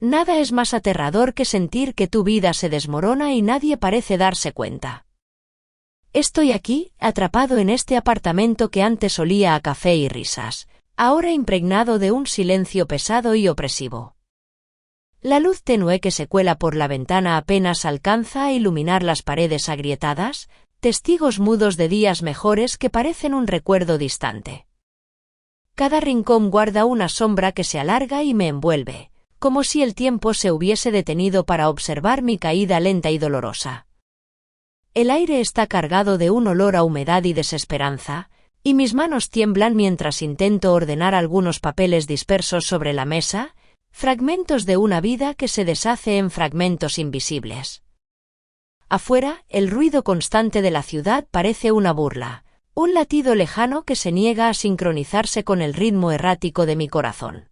Nada es más aterrador que sentir que tu vida se desmorona y nadie parece darse cuenta. Estoy aquí, atrapado en este apartamento que antes olía a café y risas, ahora impregnado de un silencio pesado y opresivo. La luz tenue que se cuela por la ventana apenas alcanza a iluminar las paredes agrietadas, testigos mudos de días mejores que parecen un recuerdo distante. Cada rincón guarda una sombra que se alarga y me envuelve, como si el tiempo se hubiese detenido para observar mi caída lenta y dolorosa. El aire está cargado de un olor a humedad y desesperanza, y mis manos tiemblan mientras intento ordenar algunos papeles dispersos sobre la mesa, fragmentos de una vida que se deshace en fragmentos invisibles. Afuera, el ruido constante de la ciudad parece una burla, un latido lejano que se niega a sincronizarse con el ritmo errático de mi corazón.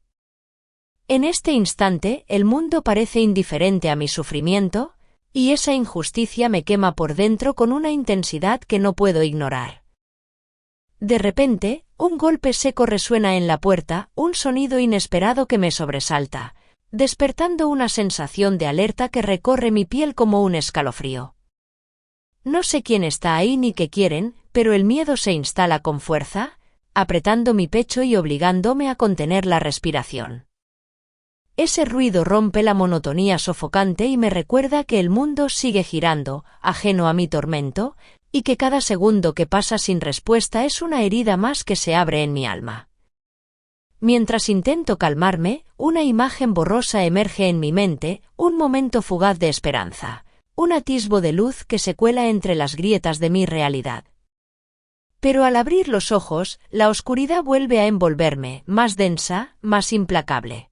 En este instante, el mundo parece indiferente a mi sufrimiento, y esa injusticia me quema por dentro con una intensidad que no puedo ignorar. De repente, un golpe seco resuena en la puerta, un sonido inesperado que me sobresalta, despertando una sensación de alerta que recorre mi piel como un escalofrío. No sé quién está ahí ni qué quieren, pero el miedo se instala con fuerza, apretando mi pecho y obligándome a contener la respiración. Ese ruido rompe la monotonía sofocante y me recuerda que el mundo sigue girando, ajeno a mi tormento, y que cada segundo que pasa sin respuesta es una herida más que se abre en mi alma. Mientras intento calmarme, una imagen borrosa emerge en mi mente, un momento fugaz de esperanza, un atisbo de luz que se cuela entre las grietas de mi realidad. Pero al abrir los ojos, la oscuridad vuelve a envolverme, más densa, más implacable.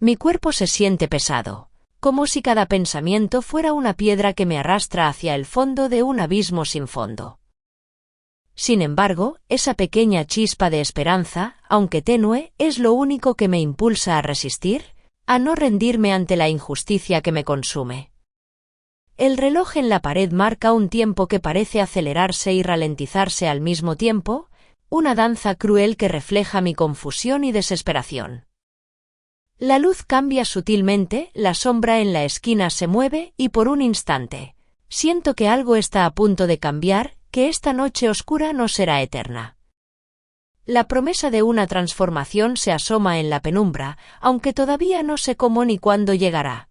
Mi cuerpo se siente pesado, como si cada pensamiento fuera una piedra que me arrastra hacia el fondo de un abismo sin fondo. Sin embargo, esa pequeña chispa de esperanza, aunque tenue, es lo único que me impulsa a resistir, a no rendirme ante la injusticia que me consume. El reloj en la pared marca un tiempo que parece acelerarse y ralentizarse al mismo tiempo, una danza cruel que refleja mi confusión y desesperación. La luz cambia sutilmente, la sombra en la esquina se mueve y por un instante, siento que algo está a punto de cambiar, que esta noche oscura no será eterna. La promesa de una transformación se asoma en la penumbra, aunque todavía no sé cómo ni cuándo llegará.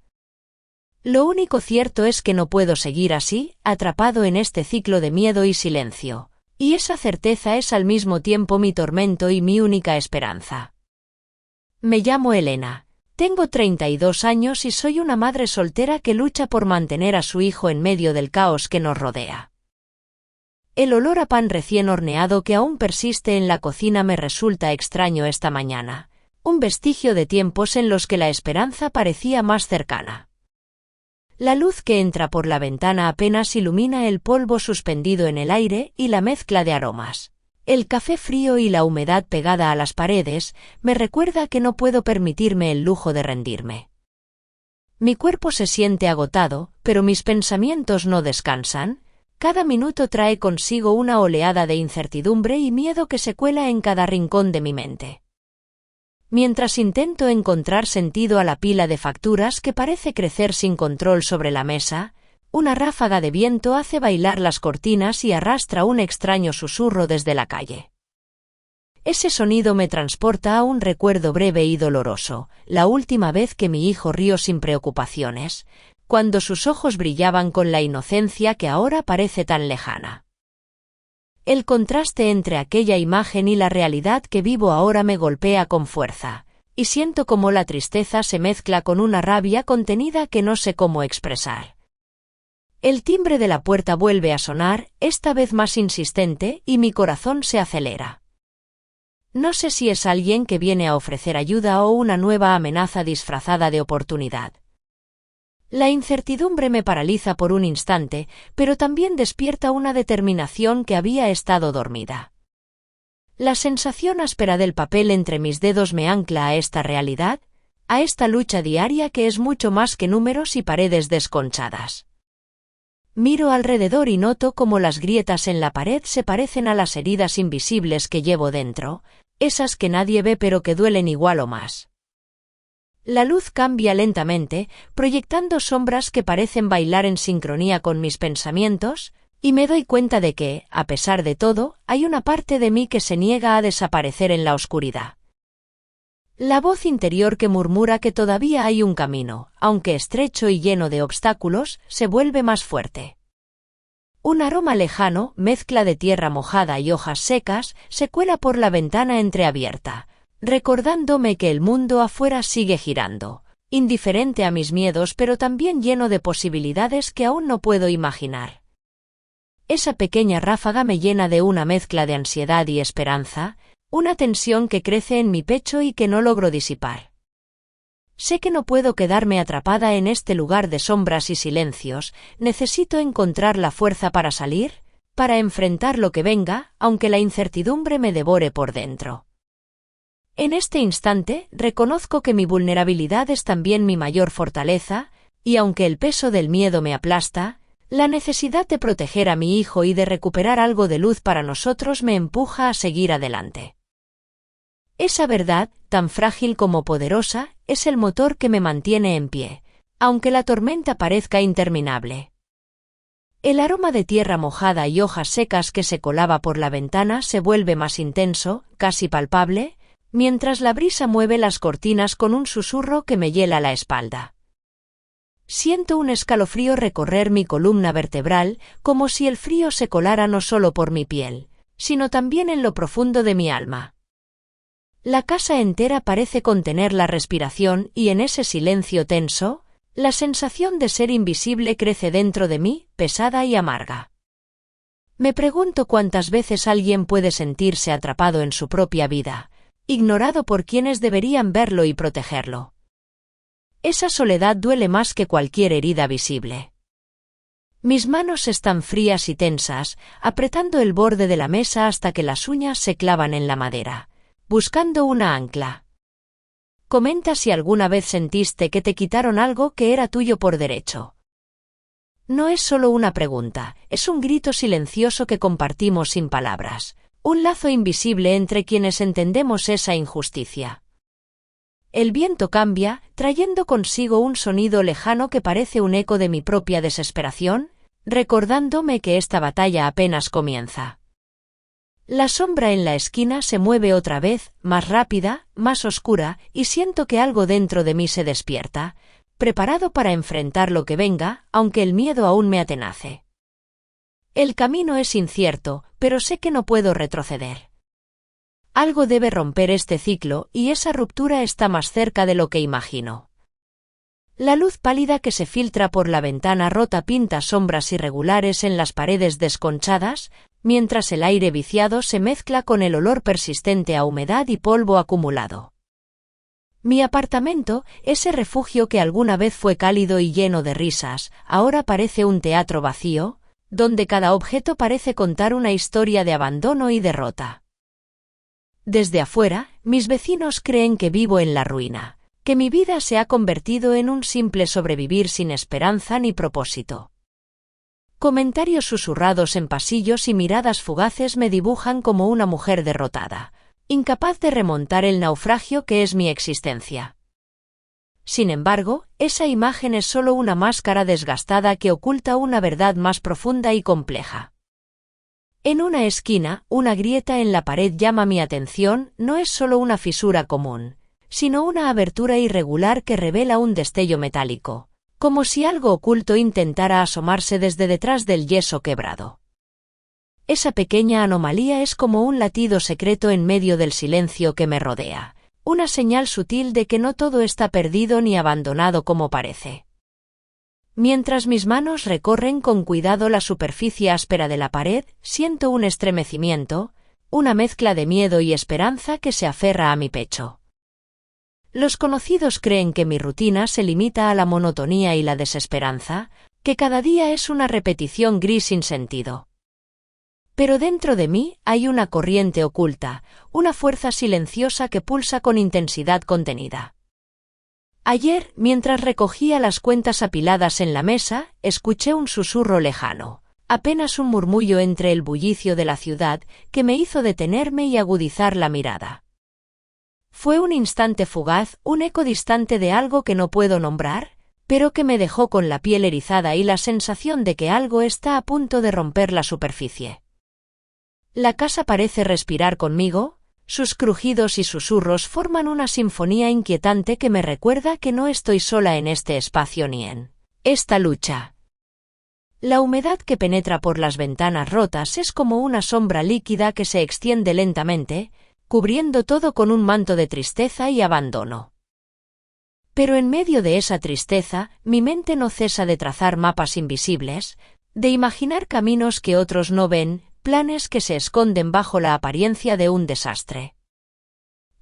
Lo único cierto es que no puedo seguir así, atrapado en este ciclo de miedo y silencio, y esa certeza es al mismo tiempo mi tormento y mi única esperanza. Me llamo Elena, tengo 32 años y soy una madre soltera que lucha por mantener a su hijo en medio del caos que nos rodea. El olor a pan recién horneado que aún persiste en la cocina me resulta extraño esta mañana, un vestigio de tiempos en los que la esperanza parecía más cercana. La luz que entra por la ventana apenas ilumina el polvo suspendido en el aire y la mezcla de aromas. El café frío y la humedad pegada a las paredes me recuerda que no puedo permitirme el lujo de rendirme. Mi cuerpo se siente agotado, pero mis pensamientos no descansan. Cada minuto trae consigo una oleada de incertidumbre y miedo que se cuela en cada rincón de mi mente. Mientras intento encontrar sentido a la pila de facturas que parece crecer sin control sobre la mesa, una ráfaga de viento hace bailar las cortinas y arrastra un extraño susurro desde la calle. Ese sonido me transporta a un recuerdo breve y doloroso, la última vez que mi hijo rió sin preocupaciones, cuando sus ojos brillaban con la inocencia que ahora parece tan lejana. El contraste entre aquella imagen y la realidad que vivo ahora me golpea con fuerza, y siento cómo la tristeza se mezcla con una rabia contenida que no sé cómo expresar. El timbre de la puerta vuelve a sonar, esta vez más insistente, y mi corazón se acelera. No sé si es alguien que viene a ofrecer ayuda o una nueva amenaza disfrazada de oportunidad. La incertidumbre me paraliza por un instante, pero también despierta una determinación que había estado dormida. La sensación áspera del papel entre mis dedos me ancla a esta realidad, a esta lucha diaria que es mucho más que números y paredes desconchadas. Miro alrededor y noto cómo las grietas en la pared se parecen a las heridas invisibles que llevo dentro, esas que nadie ve pero que duelen igual o más. La luz cambia lentamente, proyectando sombras que parecen bailar en sincronía con mis pensamientos, y me doy cuenta de que, a pesar de todo, hay una parte de mí que se niega a desaparecer en la oscuridad. La voz interior que murmura que todavía hay un camino, aunque estrecho y lleno de obstáculos, se vuelve más fuerte. Un aroma lejano, mezcla de tierra mojada y hojas secas, se cuela por la ventana entreabierta, recordándome que el mundo afuera sigue girando, indiferente a mis miedos pero también lleno de posibilidades que aún no puedo imaginar. Esa pequeña ráfaga me llena de una mezcla de ansiedad y esperanza, una tensión que crece en mi pecho y que no logro disipar. Sé que no puedo quedarme atrapada en este lugar de sombras y silencios, necesito encontrar la fuerza para salir, para enfrentar lo que venga, aunque la incertidumbre me devore por dentro. En este instante, reconozco que mi vulnerabilidad es también mi mayor fortaleza, y aunque el peso del miedo me aplasta, la necesidad de proteger a mi hijo y de recuperar algo de luz para nosotros me empuja a seguir adelante. Esa verdad, tan frágil como poderosa, es el motor que me mantiene en pie, aunque la tormenta parezca interminable. El aroma de tierra mojada y hojas secas que se colaba por la ventana se vuelve más intenso, casi palpable, mientras la brisa mueve las cortinas con un susurro que me hiela la espalda. Siento un escalofrío recorrer mi columna vertebral, como si el frío se colara no solo por mi piel, sino también en lo profundo de mi alma. La casa entera parece contener la respiración y en ese silencio tenso, la sensación de ser invisible crece dentro de mí, pesada y amarga. Me pregunto cuántas veces alguien puede sentirse atrapado en su propia vida, ignorado por quienes deberían verlo y protegerlo. Esa soledad duele más que cualquier herida visible. Mis manos están frías y tensas, apretando el borde de la mesa hasta que las uñas se clavan en la madera, buscando una ancla. Comenta si alguna vez sentiste que te quitaron algo que era tuyo por derecho. No es solo una pregunta, es un grito silencioso que compartimos sin palabras, un lazo invisible entre quienes entendemos esa injusticia. El viento cambia, trayendo consigo un sonido lejano que parece un eco de mi propia desesperación, recordándome que esta batalla apenas comienza. La sombra en la esquina se mueve otra vez, más rápida, más oscura, y siento que algo dentro de mí se despierta, preparado para enfrentar lo que venga, aunque el miedo aún me atenace. El camino es incierto, pero sé que no puedo retroceder. Algo debe romper este ciclo, y esa ruptura está más cerca de lo que imagino. La luz pálida que se filtra por la ventana rota pinta sombras irregulares en las paredes desconchadas, mientras el aire viciado se mezcla con el olor persistente a humedad y polvo acumulado. Mi apartamento, ese refugio que alguna vez fue cálido y lleno de risas, ahora parece un teatro vacío, donde cada objeto parece contar una historia de abandono y derrota. Desde afuera, mis vecinos creen que vivo en la ruina, que mi vida se ha convertido en un simple sobrevivir sin esperanza ni propósito. Comentarios susurrados en pasillos y miradas fugaces me dibujan como una mujer derrotada, incapaz de remontar el naufragio que es mi existencia. Sin embargo, esa imagen es solo una máscara desgastada que oculta una verdad más profunda y compleja. En una esquina, una grieta en la pared llama mi atención, no es solo una fisura común, sino una abertura irregular que revela un destello metálico, como si algo oculto intentara asomarse desde detrás del yeso quebrado. Esa pequeña anomalía es como un latido secreto en medio del silencio que me rodea, una señal sutil de que no todo está perdido ni abandonado como parece. Mientras mis manos recorren con cuidado la superficie áspera de la pared, siento un estremecimiento, una mezcla de miedo y esperanza que se aferra a mi pecho. Los conocidos creen que mi rutina se limita a la monotonía y la desesperanza, que cada día es una repetición gris sin sentido. Pero dentro de mí hay una corriente oculta, una fuerza silenciosa que pulsa con intensidad contenida. Ayer, mientras recogía las cuentas apiladas en la mesa, escuché un susurro lejano, apenas un murmullo entre el bullicio de la ciudad, que me hizo detenerme y agudizar la mirada. Fue un instante fugaz, un eco distante de algo que no puedo nombrar, pero que me dejó con la piel erizada y la sensación de que algo está a punto de romper la superficie. La casa parece respirar conmigo, sus crujidos y susurros forman una sinfonía inquietante que me recuerda que no estoy sola en este espacio ni en esta lucha. La humedad que penetra por las ventanas rotas es como una sombra líquida que se extiende lentamente, cubriendo todo con un manto de tristeza y abandono. Pero en medio de esa tristeza, mi mente no cesa de trazar mapas invisibles, de imaginar caminos que otros no ven, planes que se esconden bajo la apariencia de un desastre.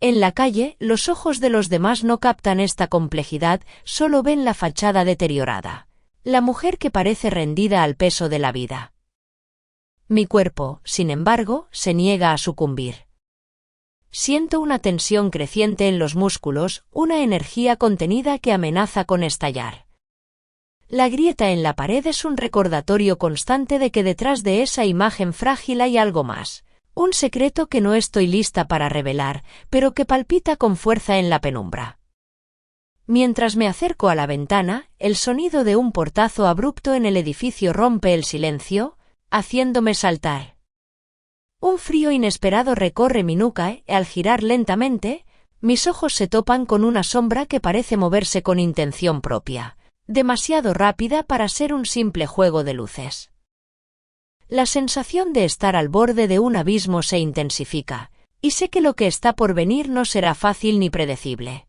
En la calle, los ojos de los demás no captan esta complejidad, solo ven la fachada deteriorada, la mujer que parece rendida al peso de la vida. Mi cuerpo, sin embargo, se niega a sucumbir. Siento una tensión creciente en los músculos, una energía contenida que amenaza con estallar. La grieta en la pared es un recordatorio constante de que detrás de esa imagen frágil hay algo más, un secreto que no estoy lista para revelar, pero que palpita con fuerza en la penumbra. Mientras me acerco a la ventana, el sonido de un portazo abrupto en el edificio rompe el silencio, haciéndome saltar. Un frío inesperado recorre mi nuca y, al girar lentamente, mis ojos se topan con una sombra que parece moverse con intención propia, demasiado rápida para ser un simple juego de luces. La sensación de estar al borde de un abismo se intensifica, y sé que lo que está por venir no será fácil ni predecible.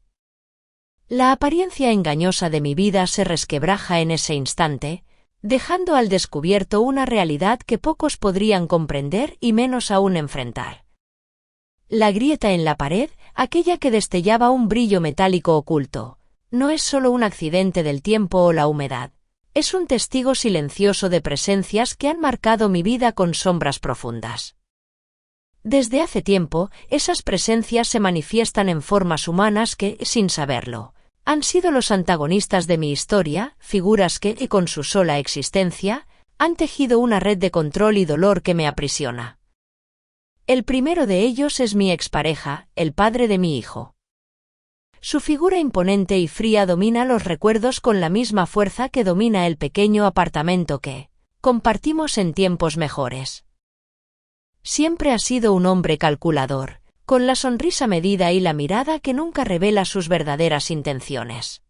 La apariencia engañosa de mi vida se resquebraja en ese instante, dejando al descubierto una realidad que pocos podrían comprender y menos aún enfrentar. La grieta en la pared, aquella que destellaba un brillo metálico oculto, no es solo un accidente del tiempo o la humedad, es un testigo silencioso de presencias que han marcado mi vida con sombras profundas. Desde hace tiempo, esas presencias se manifiestan en formas humanas que, sin saberlo, han sido los antagonistas de mi historia, figuras que, con su sola existencia, han tejido una red de control y dolor que me aprisiona. El primero de ellos es mi expareja, el padre de mi hijo. Su figura imponente y fría domina los recuerdos con la misma fuerza que domina el pequeño apartamento que compartimos en tiempos mejores. Siempre ha sido un hombre calculador, con la sonrisa medida y la mirada que nunca revela sus verdaderas intenciones.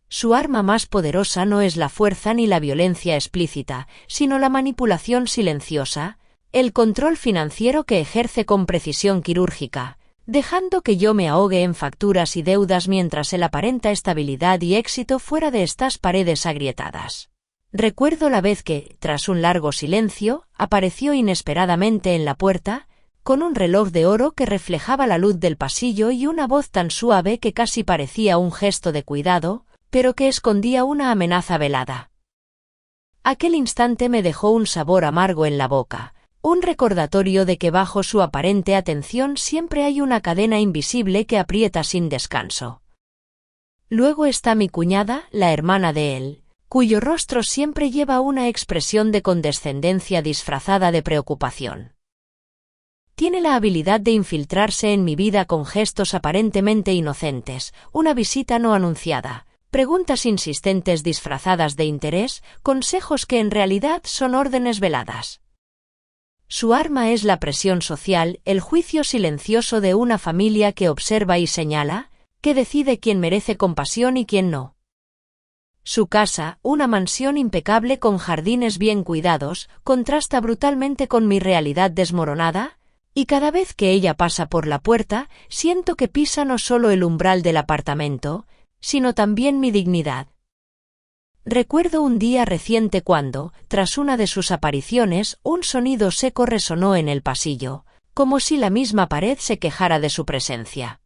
Su arma más poderosa no es la fuerza ni la violencia explícita, sino la manipulación silenciosa, el control financiero que ejerce con precisión quirúrgica, dejando que yo me ahogue en facturas y deudas mientras él aparenta estabilidad y éxito fuera de estas paredes agrietadas. Recuerdo la vez que, tras un largo silencio, apareció inesperadamente en la puerta, con un reloj de oro que reflejaba la luz del pasillo y una voz tan suave que casi parecía un gesto de cuidado, pero que escondía una amenaza velada. Aquel instante me dejó un sabor amargo en la boca, un recordatorio de que bajo su aparente atención siempre hay una cadena invisible que aprieta sin descanso. Luego está mi cuñada, la hermana de él, cuyo rostro siempre lleva una expresión de condescendencia disfrazada de preocupación. Tiene la habilidad de infiltrarse en mi vida con gestos aparentemente inocentes, una visita no anunciada, preguntas insistentes disfrazadas de interés, consejos que en realidad son órdenes veladas. Su arma es la presión social, el juicio silencioso de una familia que observa y señala, que decide quién merece compasión y quién no. Su casa, una mansión impecable con jardines bien cuidados, contrasta brutalmente con mi realidad desmoronada, y cada vez que ella pasa por la puerta, siento que pisa no solo el umbral del apartamento, sino también mi dignidad. Recuerdo un día reciente cuando, tras una de sus apariciones, un sonido seco resonó en el pasillo, como si la misma pared se quejara de su presencia.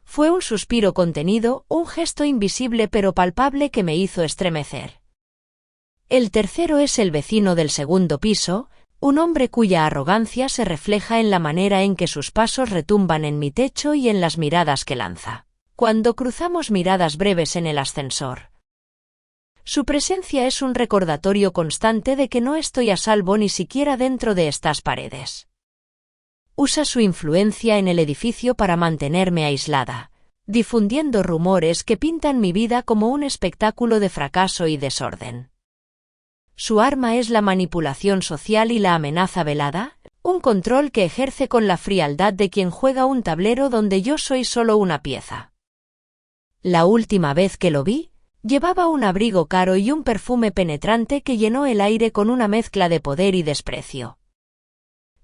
Fue un suspiro contenido, un gesto invisible pero palpable que me hizo estremecer. El tercero es el vecino del segundo piso, un hombre cuya arrogancia se refleja en la manera en que sus pasos retumban en mi techo y en las miradas que lanza, cuando cruzamos miradas breves en el ascensor. Su presencia es un recordatorio constante de que no estoy a salvo ni siquiera dentro de estas paredes. Usa su influencia en el edificio para mantenerme aislada, difundiendo rumores que pintan mi vida como un espectáculo de fracaso y desorden. Su arma es la manipulación social y la amenaza velada, un control que ejerce con la frialdad de quien juega un tablero donde yo soy solo una pieza. La última vez que lo vi, llevaba un abrigo caro y un perfume penetrante que llenó el aire con una mezcla de poder y desprecio.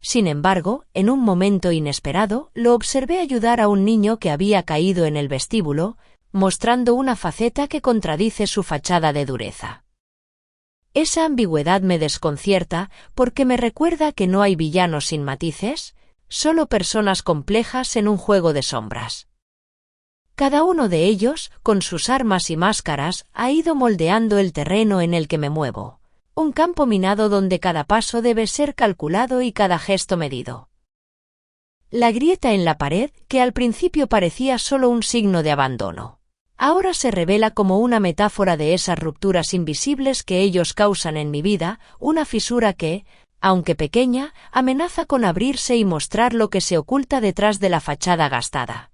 Sin embargo, en un momento inesperado, lo observé ayudar a un niño que había caído en el vestíbulo, mostrando una faceta que contradice su fachada de dureza. Esa ambigüedad me desconcierta porque me recuerda que no hay villanos sin matices, solo personas complejas en un juego de sombras. Cada uno de ellos, con sus armas y máscaras, ha ido moldeando el terreno en el que me muevo. Un campo minado donde cada paso debe ser calculado y cada gesto medido. La grieta en la pared, que al principio parecía solo un signo de abandono, ahora se revela como una metáfora de esas rupturas invisibles que ellos causan en mi vida, una fisura que, aunque pequeña, amenaza con abrirse y mostrar lo que se oculta detrás de la fachada gastada.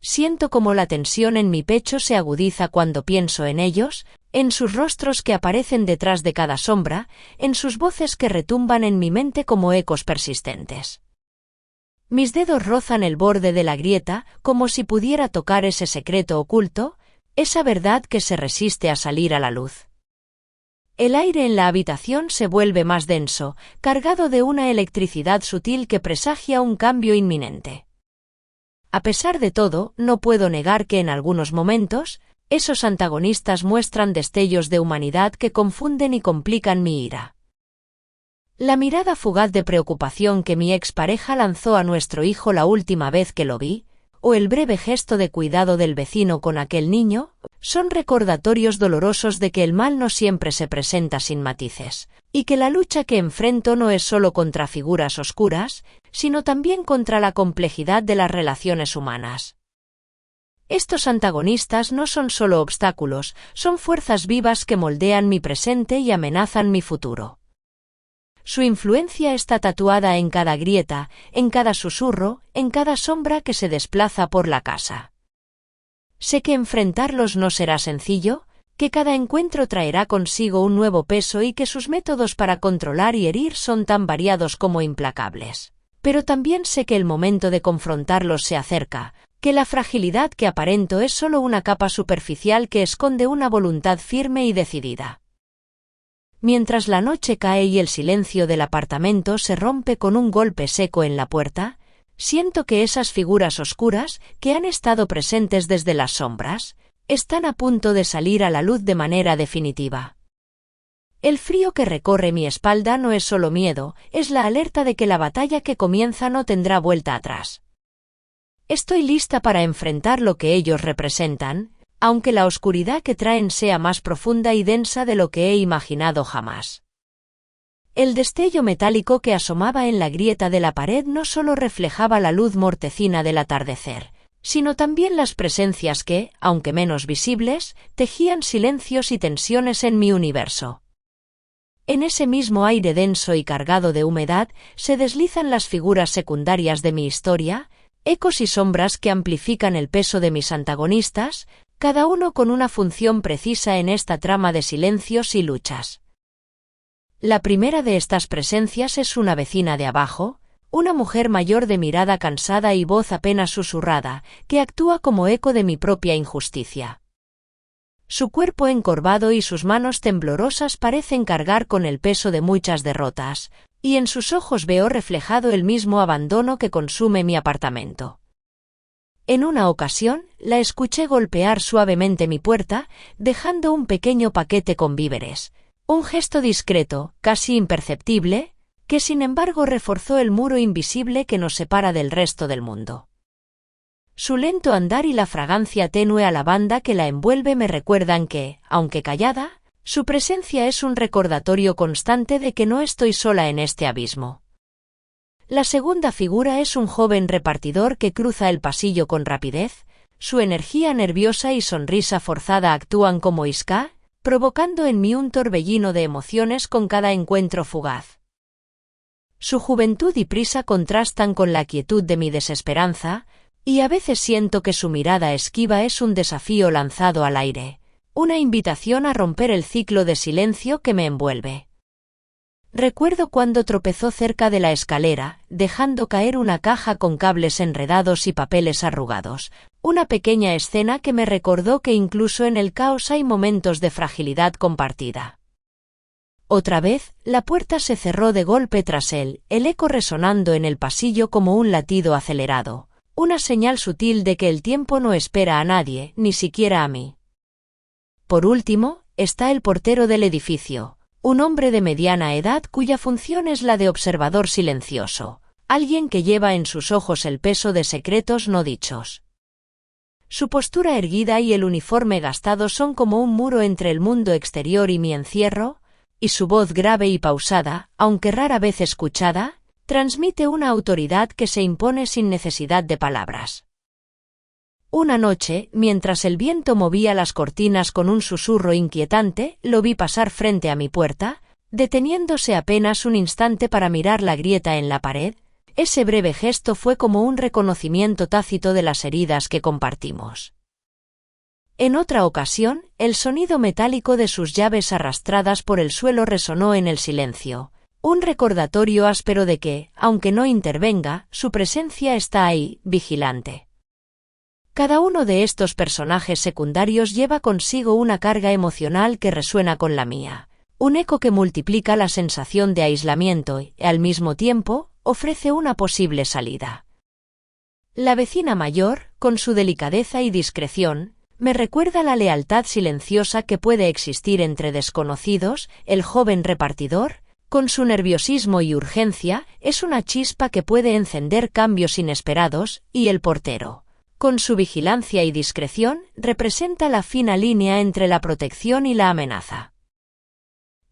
Siento como la tensión en mi pecho se agudiza cuando pienso en ellos, en sus rostros que aparecen detrás de cada sombra, en sus voces que retumban en mi mente como ecos persistentes. Mis dedos rozan el borde de la grieta como si pudiera tocar ese secreto oculto, esa verdad que se resiste a salir a la luz. El aire en la habitación se vuelve más denso, cargado de una electricidad sutil que presagia un cambio inminente. A pesar de todo, no puedo negar que en algunos momentos, esos antagonistas muestran destellos de humanidad que confunden y complican mi ira. La mirada fugaz de preocupación que mi expareja lanzó a nuestro hijo la última vez que lo vi, o el breve gesto de cuidado del vecino con aquel niño, son recordatorios dolorosos de que el mal no siempre se presenta sin matices, y que la lucha que enfrento no es solo contra figuras oscuras, sino también contra la complejidad de las relaciones humanas. Estos antagonistas no son solo obstáculos, son fuerzas vivas que moldean mi presente y amenazan mi futuro. Su influencia está tatuada en cada grieta, en cada susurro, en cada sombra que se desplaza por la casa. Sé que enfrentarlos no será sencillo, que cada encuentro traerá consigo un nuevo peso y que sus métodos para controlar y herir son tan variados como implacables. Pero también sé que el momento de confrontarlos se acerca, que la fragilidad que aparento es solo una capa superficial que esconde una voluntad firme y decidida. Mientras la noche cae y el silencio del apartamento se rompe con un golpe seco en la puerta, siento que esas figuras oscuras, que han estado presentes desde las sombras, están a punto de salir a la luz de manera definitiva. El frío que recorre mi espalda no es solo miedo, es la alerta de que la batalla que comienza no tendrá vuelta atrás. Estoy lista para enfrentar lo que ellos representan, aunque la oscuridad que traen sea más profunda y densa de lo que he imaginado jamás. El destello metálico que asomaba en la grieta de la pared no solo reflejaba la luz mortecina del atardecer, sino también las presencias que, aunque menos visibles, tejían silencios y tensiones en mi universo. En ese mismo aire denso y cargado de humedad se deslizan las figuras secundarias de mi historia, ecos y sombras que amplifican el peso de mis antagonistas, cada uno con una función precisa en esta trama de silencios y luchas. La primera de estas presencias es una vecina de abajo, una mujer mayor de mirada cansada y voz apenas susurrada, que actúa como eco de mi propia injusticia. Su cuerpo encorvado y sus manos temblorosas parecen cargar con el peso de muchas derrotas, y en sus ojos veo reflejado el mismo abandono que consume mi apartamento. En una ocasión, la escuché golpear suavemente mi puerta, dejando un pequeño paquete con víveres, un gesto discreto, casi imperceptible, que sin embargo reforzó el muro invisible que nos separa del resto del mundo. Su lento andar y la fragancia tenue a lavanda que la envuelve me recuerdan que, aunque callada, su presencia es un recordatorio constante de que no estoy sola en este abismo. La segunda figura es un joven repartidor que cruza el pasillo con rapidez, su energía nerviosa y sonrisa forzada actúan como isca, provocando en mí un torbellino de emociones con cada encuentro fugaz. Su juventud y prisa contrastan con la quietud de mi desesperanza, y a veces siento que su mirada esquiva es un desafío lanzado al aire, una invitación a romper el ciclo de silencio que me envuelve. Recuerdo cuando tropezó cerca de la escalera, dejando caer una caja con cables enredados y papeles arrugados, una pequeña escena que me recordó que incluso en el caos hay momentos de fragilidad compartida. Otra vez, la puerta se cerró de golpe tras él, el eco resonando en el pasillo como un latido acelerado, una señal sutil de que el tiempo no espera a nadie, ni siquiera a mí. Por último, está el portero del edificio, un hombre de mediana edad cuya función es la de observador silencioso, alguien que lleva en sus ojos el peso de secretos no dichos. Su postura erguida y el uniforme gastado son como un muro entre el mundo exterior y mi encierro, y su voz grave y pausada, aunque rara vez escuchada, transmite una autoridad que se impone sin necesidad de palabras. Una noche, mientras el viento movía las cortinas con un susurro inquietante, lo vi pasar frente a mi puerta, deteniéndose apenas un instante para mirar la grieta en la pared. Ese breve gesto fue como un reconocimiento tácito de las heridas que compartimos. En otra ocasión, el sonido metálico de sus llaves arrastradas por el suelo resonó en el silencio, un recordatorio áspero de que, aunque no intervenga, su presencia está ahí, vigilante. Cada uno de estos personajes secundarios lleva consigo una carga emocional que resuena con la mía, un eco que multiplica la sensación de aislamiento y, al mismo tiempo, ofrece una posible salida. La vecina mayor, con su delicadeza y discreción, me recuerda la lealtad silenciosa que puede existir entre desconocidos. El joven repartidor, con su nerviosismo y urgencia, es una chispa que puede encender cambios inesperados, y el portero, con su vigilancia y discreción, representa la fina línea entre la protección y la amenaza.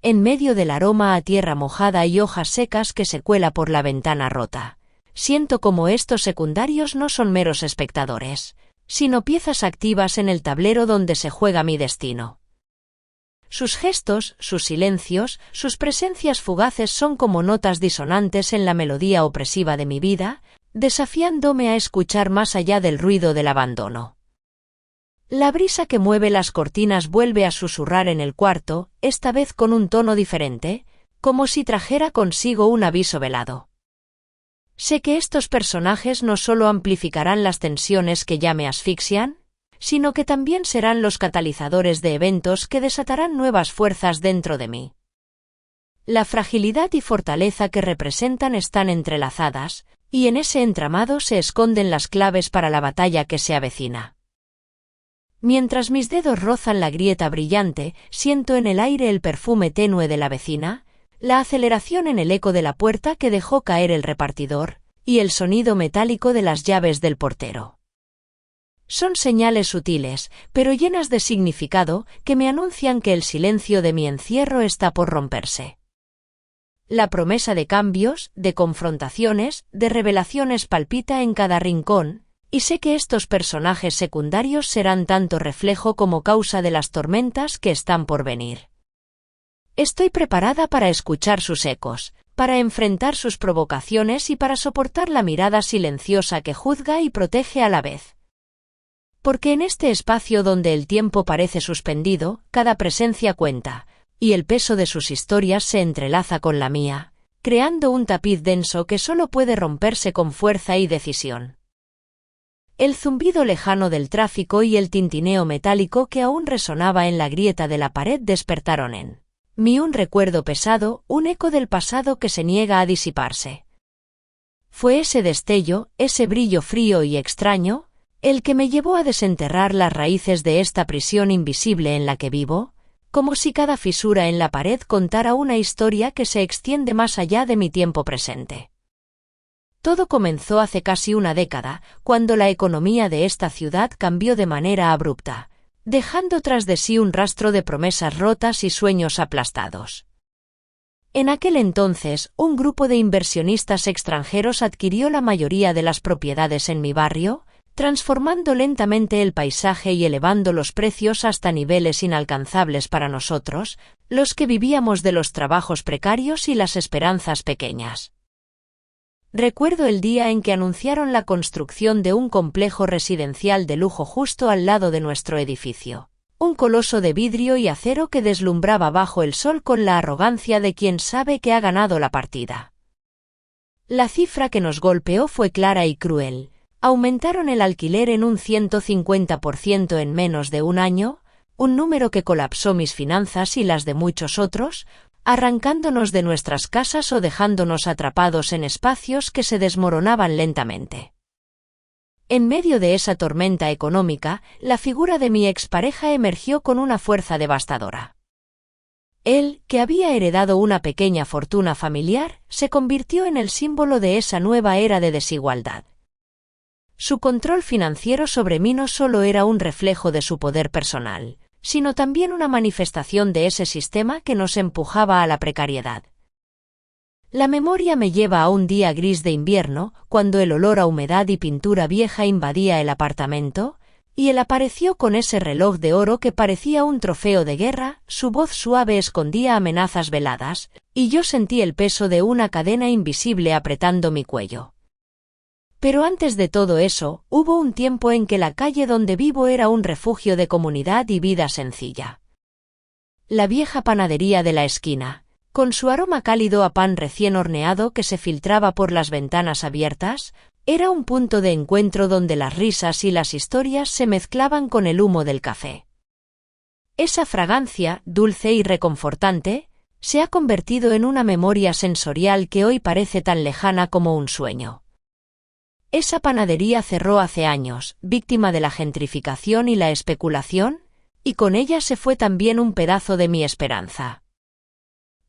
En medio del aroma a tierra mojada y hojas secas que se cuela por la ventana rota, siento como estos secundarios no son meros espectadores, sino piezas activas en el tablero donde se juega mi destino. Sus gestos, sus silencios, sus presencias fugaces son como notas disonantes en la melodía opresiva de mi vida, desafiándome a escuchar más allá del ruido del abandono. La brisa que mueve las cortinas vuelve a susurrar en el cuarto, esta vez con un tono diferente, como si trajera consigo un aviso velado. Sé que estos personajes no solo amplificarán las tensiones que ya me asfixian, sino que también serán los catalizadores de eventos que desatarán nuevas fuerzas dentro de mí. La fragilidad y fortaleza que representan están entrelazadas, y en ese entramado se esconden las claves para la batalla que se avecina. Mientras mis dedos rozan la grieta brillante, siento en el aire el perfume tenue de la vecina, la aceleración en el eco de la puerta que dejó caer el repartidor, y el sonido metálico de las llaves del portero. Son señales sutiles, pero llenas de significado, que me anuncian que el silencio de mi encierro está por romperse. La promesa de cambios, de confrontaciones, de revelaciones palpita en cada rincón, y sé que estos personajes secundarios serán tanto reflejo como causa de las tormentas que están por venir. Estoy preparada para escuchar sus ecos, para enfrentar sus provocaciones y para soportar la mirada silenciosa que juzga y protege a la vez. Porque en este espacio donde el tiempo parece suspendido, cada presencia cuenta, y el peso de sus historias se entrelaza con la mía, creando un tapiz denso que solo puede romperse con fuerza y decisión. El zumbido lejano del tráfico y el tintineo metálico que aún resonaba en la grieta de la pared despertaron en mí un recuerdo pesado, un eco del pasado que se niega a disiparse. Fue ese destello, ese brillo frío y extraño, el que me llevó a desenterrar las raíces de esta prisión invisible en la que vivo, como si cada fisura en la pared contara una historia que se extiende más allá de mi tiempo presente. Todo comenzó hace casi una década, cuando la economía de esta ciudad cambió de manera abrupta, dejando tras de sí un rastro de promesas rotas y sueños aplastados. En aquel entonces, un grupo de inversionistas extranjeros adquirió la mayoría de las propiedades en mi barrio, transformando lentamente el paisaje y elevando los precios hasta niveles inalcanzables para nosotros, los que vivíamos de los trabajos precarios y las esperanzas pequeñas. Recuerdo el día en que anunciaron la construcción de un complejo residencial de lujo justo al lado de nuestro edificio. Un coloso de vidrio y acero que deslumbraba bajo el sol con la arrogancia de quien sabe que ha ganado la partida. La cifra que nos golpeó fue clara y cruel. Aumentaron el alquiler en un 150% en menos de un año, un número que colapsó mis finanzas y las de muchos otros, arrancándonos de nuestras casas o dejándonos atrapados en espacios que se desmoronaban lentamente. En medio de esa tormenta económica, la figura de mi expareja emergió con una fuerza devastadora. Él, que había heredado una pequeña fortuna familiar, se convirtió en el símbolo de esa nueva era de desigualdad. Su control financiero sobre mí no solo era un reflejo de su poder personal, sino también una manifestación de ese sistema que nos empujaba a la precariedad. La memoria me lleva a un día gris de invierno, cuando el olor a humedad y pintura vieja invadía el apartamento, y él apareció con ese reloj de oro que parecía un trofeo de guerra, su voz suave escondía amenazas veladas, y yo sentí el peso de una cadena invisible apretando mi cuello. Pero antes de todo eso, hubo un tiempo en que la calle donde vivo era un refugio de comunidad y vida sencilla. La vieja panadería de la esquina, con su aroma cálido a pan recién horneado que se filtraba por las ventanas abiertas, era un punto de encuentro donde las risas y las historias se mezclaban con el humo del café. Esa fragancia, dulce y reconfortante, se ha convertido en una memoria sensorial que hoy parece tan lejana como un sueño. Esa panadería cerró hace años, víctima de la gentrificación y la especulación, y con ella se fue también un pedazo de mi esperanza.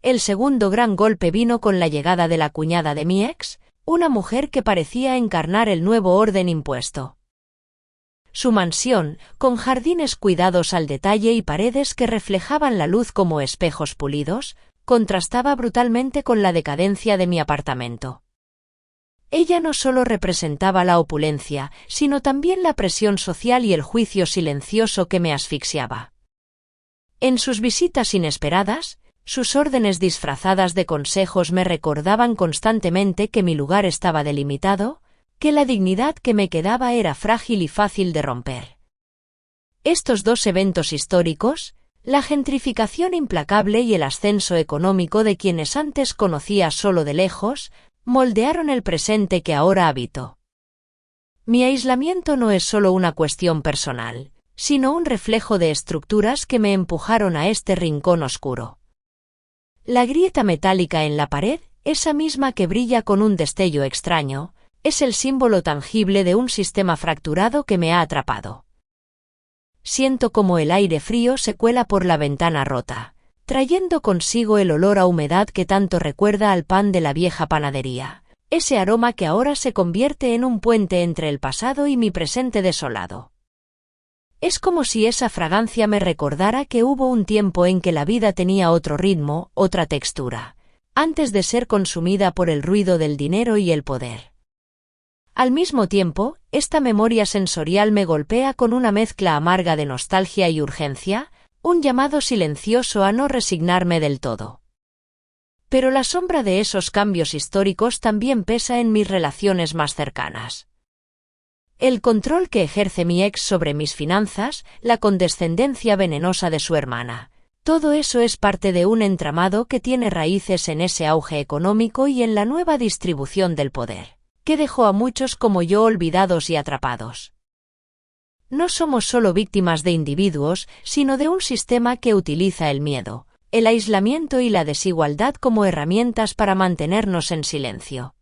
El segundo gran golpe vino con la llegada de la cuñada de mi ex, una mujer que parecía encarnar el nuevo orden impuesto. Su mansión, con jardines cuidados al detalle y paredes que reflejaban la luz como espejos pulidos, contrastaba brutalmente con la decadencia de mi apartamento. Ella no solo representaba la opulencia, sino también la presión social y el juicio silencioso que me asfixiaba. En sus visitas inesperadas, sus órdenes disfrazadas de consejos me recordaban constantemente que mi lugar estaba delimitado, que la dignidad que me quedaba era frágil y fácil de romper. Estos dos eventos históricos, la gentrificación implacable y el ascenso económico de quienes antes conocía solo de lejos, moldearon el presente que ahora habito. Mi aislamiento no es solo una cuestión personal, sino un reflejo de estructuras que me empujaron a este rincón oscuro. La grieta metálica en la pared, esa misma que brilla con un destello extraño, es el símbolo tangible de un sistema fracturado que me ha atrapado. Siento como el aire frío se cuela por la ventana rota, trayendo consigo el olor a humedad que tanto recuerda al pan de la vieja panadería, ese aroma que ahora se convierte en un puente entre el pasado y mi presente desolado. Es como si esa fragancia me recordara que hubo un tiempo en que la vida tenía otro ritmo, otra textura, antes de ser consumida por el ruido del dinero y el poder. Al mismo tiempo, esta memoria sensorial me golpea con una mezcla amarga de nostalgia y urgencia, un llamado silencioso a no resignarme del todo. Pero la sombra de esos cambios históricos también pesa en mis relaciones más cercanas. El control que ejerce mi ex sobre mis finanzas, la condescendencia venenosa de su hermana, todo eso es parte de un entramado que tiene raíces en ese auge económico y en la nueva distribución del poder, que dejó a muchos como yo olvidados y atrapados. No somos solo víctimas de individuos, sino de un sistema que utiliza el miedo, el aislamiento y la desigualdad como herramientas para mantenernos en silencio.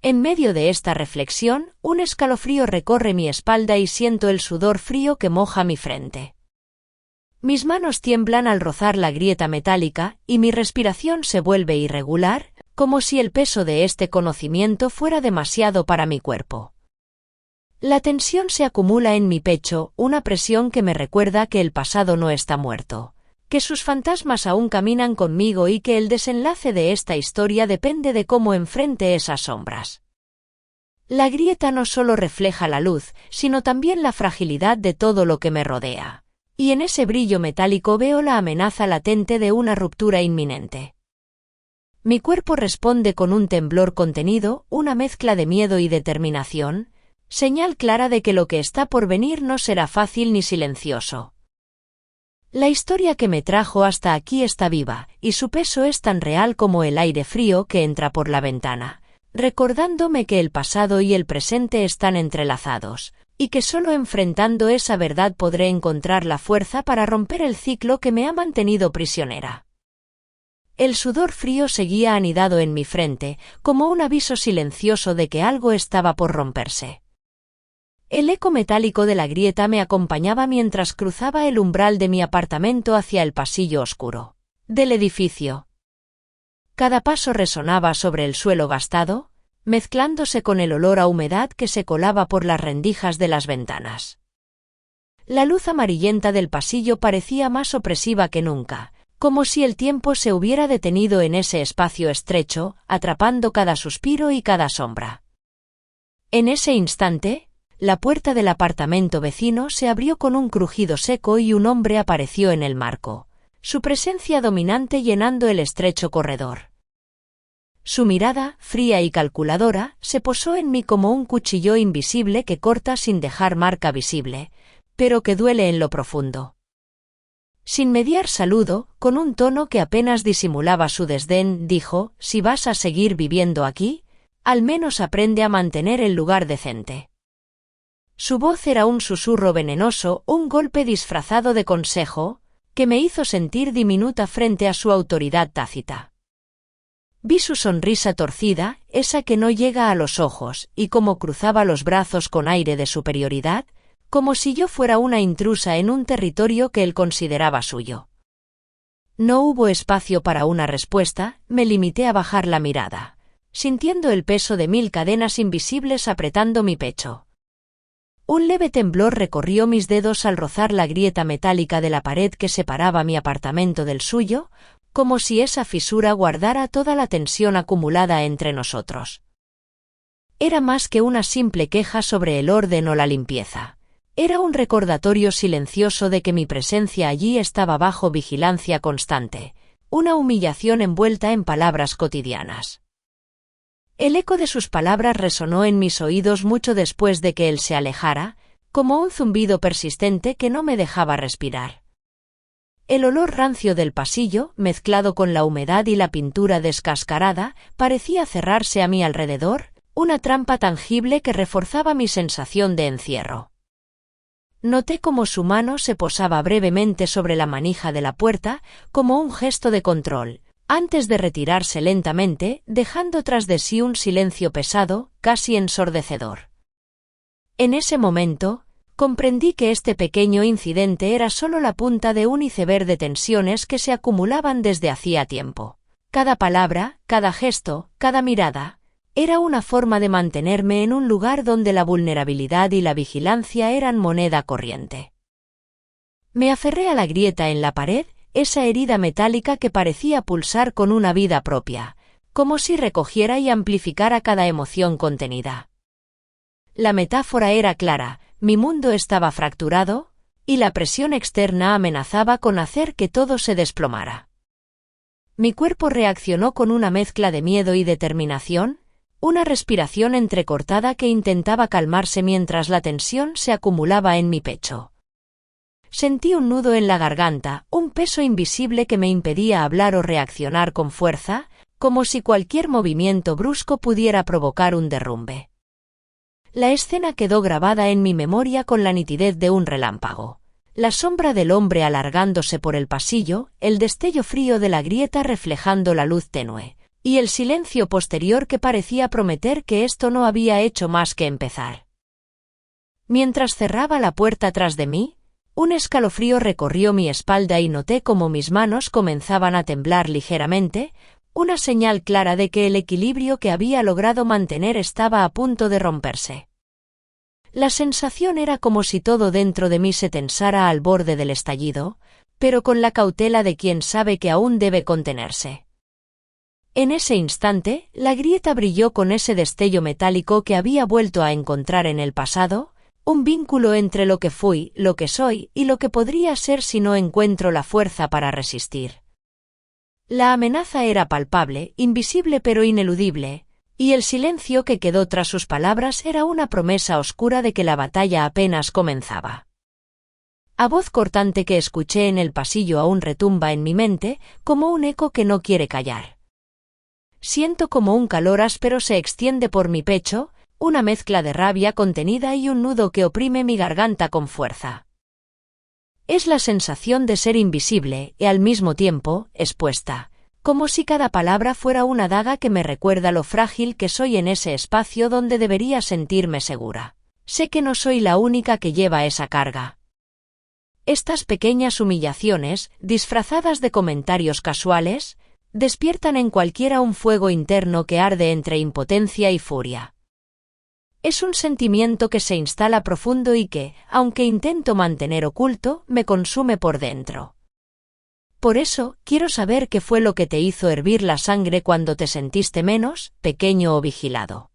En medio de esta reflexión, un escalofrío recorre mi espalda y siento el sudor frío que moja mi frente. Mis manos tiemblan al rozar la grieta metálica, y mi respiración se vuelve irregular, como si el peso de este conocimiento fuera demasiado para mi cuerpo. La tensión se acumula en mi pecho, una presión que me recuerda que el pasado no está muerto, que sus fantasmas aún caminan conmigo y que el desenlace de esta historia depende de cómo enfrente esas sombras. La grieta no solo refleja la luz, sino también la fragilidad de todo lo que me rodea, y en ese brillo metálico veo la amenaza latente de una ruptura inminente. Mi cuerpo responde con un temblor contenido, una mezcla de miedo y determinación, señal clara de que lo que está por venir no será fácil ni silencioso. La historia que me trajo hasta aquí está viva, y su peso es tan real como el aire frío que entra por la ventana, recordándome que el pasado y el presente están entrelazados, y que solo enfrentando esa verdad podré encontrar la fuerza para romper el ciclo que me ha mantenido prisionera. El sudor frío seguía anidado en mi frente, como un aviso silencioso de que algo estaba por romperse. El eco metálico de la grieta me acompañaba mientras cruzaba el umbral de mi apartamento hacia el pasillo oscuro del edificio. Cada paso resonaba sobre el suelo gastado, mezclándose con el olor a humedad que se colaba por las rendijas de las ventanas. La luz amarillenta del pasillo parecía más opresiva que nunca, como si el tiempo se hubiera detenido en ese espacio estrecho, atrapando cada suspiro y cada sombra. En ese instante, la puerta del apartamento vecino se abrió con un crujido seco y un hombre apareció en el marco, su presencia dominante llenando el estrecho corredor. Su mirada, fría y calculadora, se posó en mí como un cuchillo invisible que corta sin dejar marca visible, pero que duele en lo profundo. Sin mediar saludo, con un tono que apenas disimulaba su desdén, dijo: «Si vas a seguir viviendo aquí, al menos aprende a mantener el lugar decente». Su voz era un susurro venenoso, un golpe disfrazado de consejo, que me hizo sentir diminuta frente a su autoridad tácita. Vi su sonrisa torcida, esa que no llega a los ojos, y cómo cruzaba los brazos con aire de superioridad, como si yo fuera una intrusa en un territorio que él consideraba suyo. No hubo espacio para una respuesta, me limité a bajar la mirada, sintiendo el peso de 1000 cadenas invisibles apretando mi pecho. Un leve temblor recorrió mis dedos al rozar la grieta metálica de la pared que separaba mi apartamento del suyo, como si esa fisura guardara toda la tensión acumulada entre nosotros. Era más que una simple queja sobre el orden o la limpieza. Era un recordatorio silencioso de que mi presencia allí estaba bajo vigilancia constante, una humillación envuelta en palabras cotidianas. El eco de sus palabras resonó en mis oídos mucho después de que él se alejara, como un zumbido persistente que no me dejaba respirar. El olor rancio del pasillo, mezclado con la humedad y la pintura descascarada, parecía cerrarse a mi alrededor, una trampa tangible que reforzaba mi sensación de encierro. Noté cómo su mano se posaba brevemente sobre la manija de la puerta, como un gesto de control, antes de retirarse lentamente, dejando tras de sí un silencio pesado, casi ensordecedor. En ese momento, comprendí que este pequeño incidente era solo la punta de un iceberg de tensiones que se acumulaban desde hacía tiempo. Cada palabra, cada gesto, cada mirada, era una forma de mantenerme en un lugar donde la vulnerabilidad y la vigilancia eran moneda corriente. Me aferré a la grieta en la pared, esa herida metálica que parecía pulsar con una vida propia, como si recogiera y amplificara cada emoción contenida. La metáfora era clara, mi mundo estaba fracturado, y la presión externa amenazaba con hacer que todo se desplomara. Mi cuerpo reaccionó con una mezcla de miedo y determinación, una respiración entrecortada que intentaba calmarse mientras la tensión se acumulaba en mi pecho. Sentí un nudo en la garganta, un peso invisible que me impedía hablar o reaccionar con fuerza, como si cualquier movimiento brusco pudiera provocar un derrumbe. La escena quedó grabada en mi memoria con la nitidez de un relámpago. La sombra del hombre alargándose por el pasillo, el destello frío de la grieta reflejando la luz tenue, y el silencio posterior que parecía prometer que esto no había hecho más que empezar. Mientras cerraba la puerta tras de mí, un escalofrío recorrió mi espalda y noté cómo mis manos comenzaban a temblar ligeramente, una señal clara de que el equilibrio que había logrado mantener estaba a punto de romperse. La sensación era como si todo dentro de mí se tensara al borde del estallido, pero con la cautela de quien sabe que aún debe contenerse. En ese instante, la grieta brilló con ese destello metálico que había vuelto a encontrar en el pasado, un vínculo entre lo que fui, lo que soy y lo que podría ser si no encuentro la fuerza para resistir. La amenaza era palpable, invisible pero ineludible, y el silencio que quedó tras sus palabras era una promesa oscura de que la batalla apenas comenzaba. La voz cortante que escuché en el pasillo aún retumba en mi mente, como un eco que no quiere callar. Siento como un calor áspero se extiende por mi pecho, una mezcla de rabia contenida y un nudo que oprime mi garganta con fuerza. Es la sensación de ser invisible y al mismo tiempo, expuesta, como si cada palabra fuera una daga que me recuerda lo frágil que soy en ese espacio donde debería sentirme segura. Sé que no soy la única que lleva esa carga. Estas pequeñas humillaciones, disfrazadas de comentarios casuales, despiertan en cualquiera un fuego interno que arde entre impotencia y furia. Es un sentimiento que se instala profundo y que, aunque intento mantener oculto, me consume por dentro. Por eso, quiero saber qué fue lo que te hizo hervir la sangre cuando te sentiste menos, pequeño o vigilado.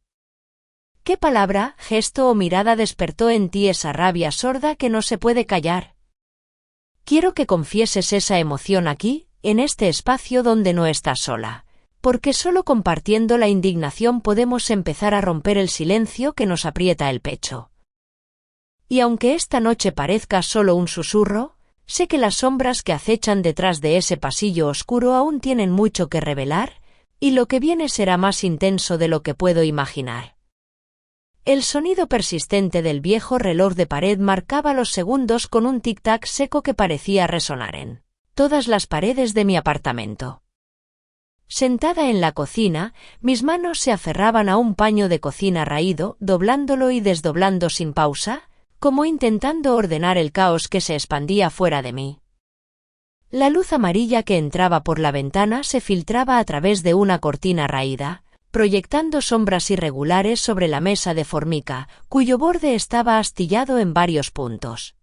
¿Qué palabra, gesto o mirada despertó en ti esa rabia sorda que no se puede callar? Quiero que confieses esa emoción aquí, en este espacio donde no estás sola, porque solo compartiendo la indignación podemos empezar a romper el silencio que nos aprieta el pecho. Y aunque esta noche parezca solo un susurro, sé que las sombras que acechan detrás de ese pasillo oscuro aún tienen mucho que revelar, y lo que viene será más intenso de lo que puedo imaginar. El sonido persistente del viejo reloj de pared marcaba los segundos con un tic-tac seco que parecía resonar en todas las paredes de mi apartamento. Sentada en la cocina, mis manos se aferraban a un paño de cocina raído, doblándolo y desdoblando sin pausa, como intentando ordenar el caos que se expandía fuera de mí. La luz amarilla que entraba por la ventana se filtraba a través de una cortina raída, proyectando sombras irregulares sobre la mesa de formica, cuyo borde estaba astillado en varios puntos.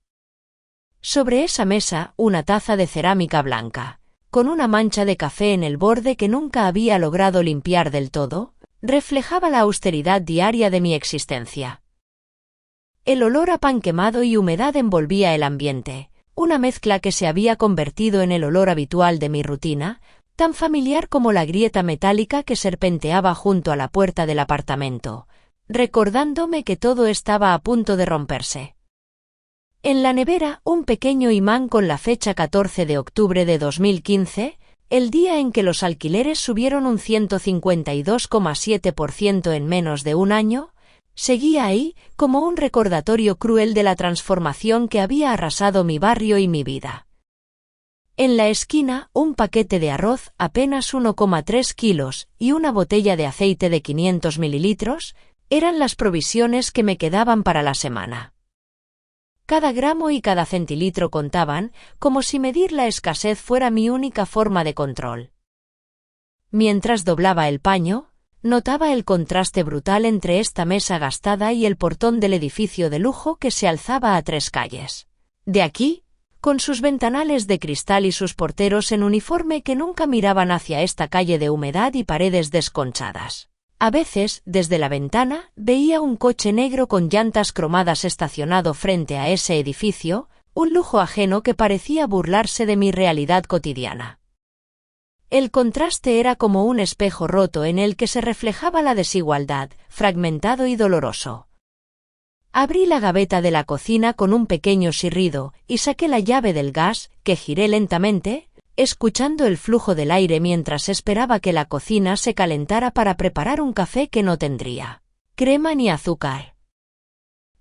Sobre esa mesa, una taza de cerámica blanca, con una mancha de café en el borde que nunca había logrado limpiar del todo, reflejaba la austeridad diaria de mi existencia. El olor a pan quemado y humedad envolvía el ambiente, una mezcla que se había convertido en el olor habitual de mi rutina, tan familiar como la grieta metálica que serpenteaba junto a la puerta del apartamento, recordándome que todo estaba a punto de romperse. En la nevera, un pequeño imán con la fecha 14 de octubre de 2015, el día en que los alquileres subieron un 152,7% en menos de un año, seguía ahí, como un recordatorio cruel de la transformación que había arrasado mi barrio y mi vida. En la esquina, un paquete de arroz, apenas 1,3 kilos, y una botella de aceite de 500 mililitros, eran las provisiones que me quedaban para la semana. Cada gramo y cada centilitro contaban, como si medir la escasez fuera mi única forma de control. Mientras doblaba el paño, notaba el contraste brutal entre esta mesa gastada y el portón del edificio de lujo que se alzaba a 3 calles. De aquí, con sus ventanales de cristal y sus porteros en uniforme que nunca miraban hacia esta calle de humedad y paredes desconchadas. A veces, desde la ventana, veía un coche negro con llantas cromadas estacionado frente a ese edificio, un lujo ajeno que parecía burlarse de mi realidad cotidiana. El contraste era como un espejo roto en el que se reflejaba la desigualdad, fragmentado y doloroso. Abrí la gaveta de la cocina con un pequeño chirrido y saqué la llave del gas, que giré lentamente, escuchando el flujo del aire mientras esperaba que la cocina se calentara para preparar un café que no tendría crema ni azúcar.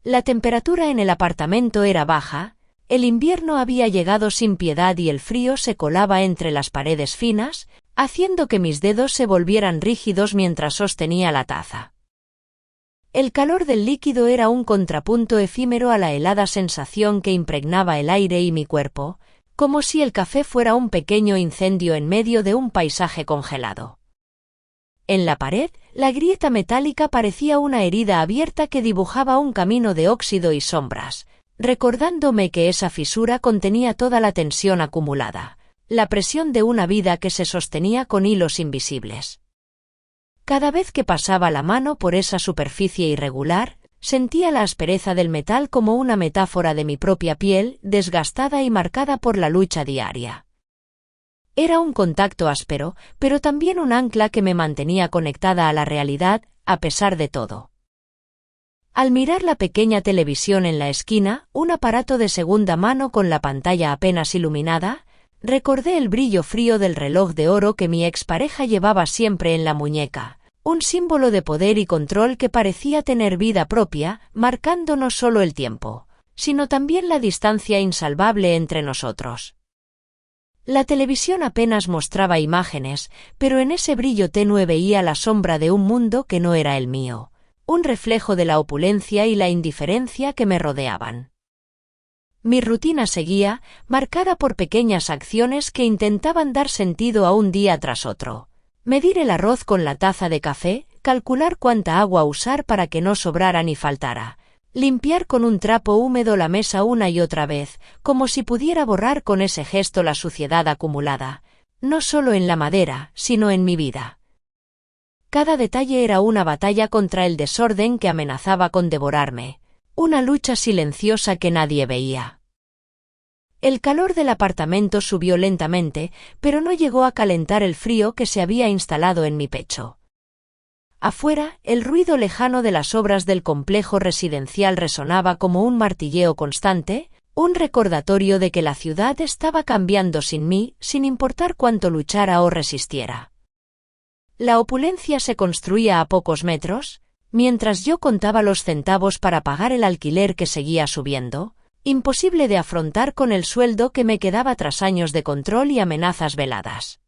La temperatura en el apartamento era baja, el invierno había llegado sin piedad y el frío se colaba entre las paredes finas, haciendo que mis dedos se volvieran rígidos mientras sostenía la taza. El calor del líquido era un contrapunto efímero a la helada sensación que impregnaba el aire y mi cuerpo, como si el café fuera un pequeño incendio en medio de un paisaje congelado. En la pared, la grieta metálica parecía una herida abierta que dibujaba un camino de óxido y sombras, recordándome que esa fisura contenía toda la tensión acumulada, la presión de una vida que se sostenía con hilos invisibles. Cada vez que pasaba la mano por esa superficie irregular, sentía la aspereza del metal como una metáfora de mi propia piel, desgastada y marcada por la lucha diaria. Era un contacto áspero, pero también un ancla que me mantenía conectada a la realidad, a pesar de todo. Al mirar la pequeña televisión en la esquina, un aparato de segunda mano con la pantalla apenas iluminada, recordé el brillo frío del reloj de oro que mi expareja llevaba siempre en la muñeca, un símbolo de poder y control que parecía tener vida propia, marcando no solo el tiempo, sino también la distancia insalvable entre nosotros. La televisión apenas mostraba imágenes, pero en ese brillo tenue veía la sombra de un mundo que no era el mío, un reflejo de la opulencia y la indiferencia que me rodeaban. Mi rutina seguía, marcada por pequeñas acciones que intentaban dar sentido a un día tras otro. Medir el arroz con la taza de café, calcular cuánta agua usar para que no sobrara ni faltara, limpiar con un trapo húmedo la mesa una y otra vez, como si pudiera borrar con ese gesto la suciedad acumulada, no solo en la madera, sino en mi vida. Cada detalle era una batalla contra el desorden que amenazaba con devorarme, una lucha silenciosa que nadie veía. El calor del apartamento subió lentamente, pero no llegó a calentar el frío que se había instalado en mi pecho. Afuera, el ruido lejano de las obras del complejo residencial resonaba como un martilleo constante, un recordatorio de que la ciudad estaba cambiando sin mí, sin importar cuánto luchara o resistiera. La opulencia se construía a pocos metros, mientras yo contaba los centavos para pagar el alquiler que seguía subiendo, imposible de afrontar con el sueldo que me quedaba tras años de control y amenazas veladas.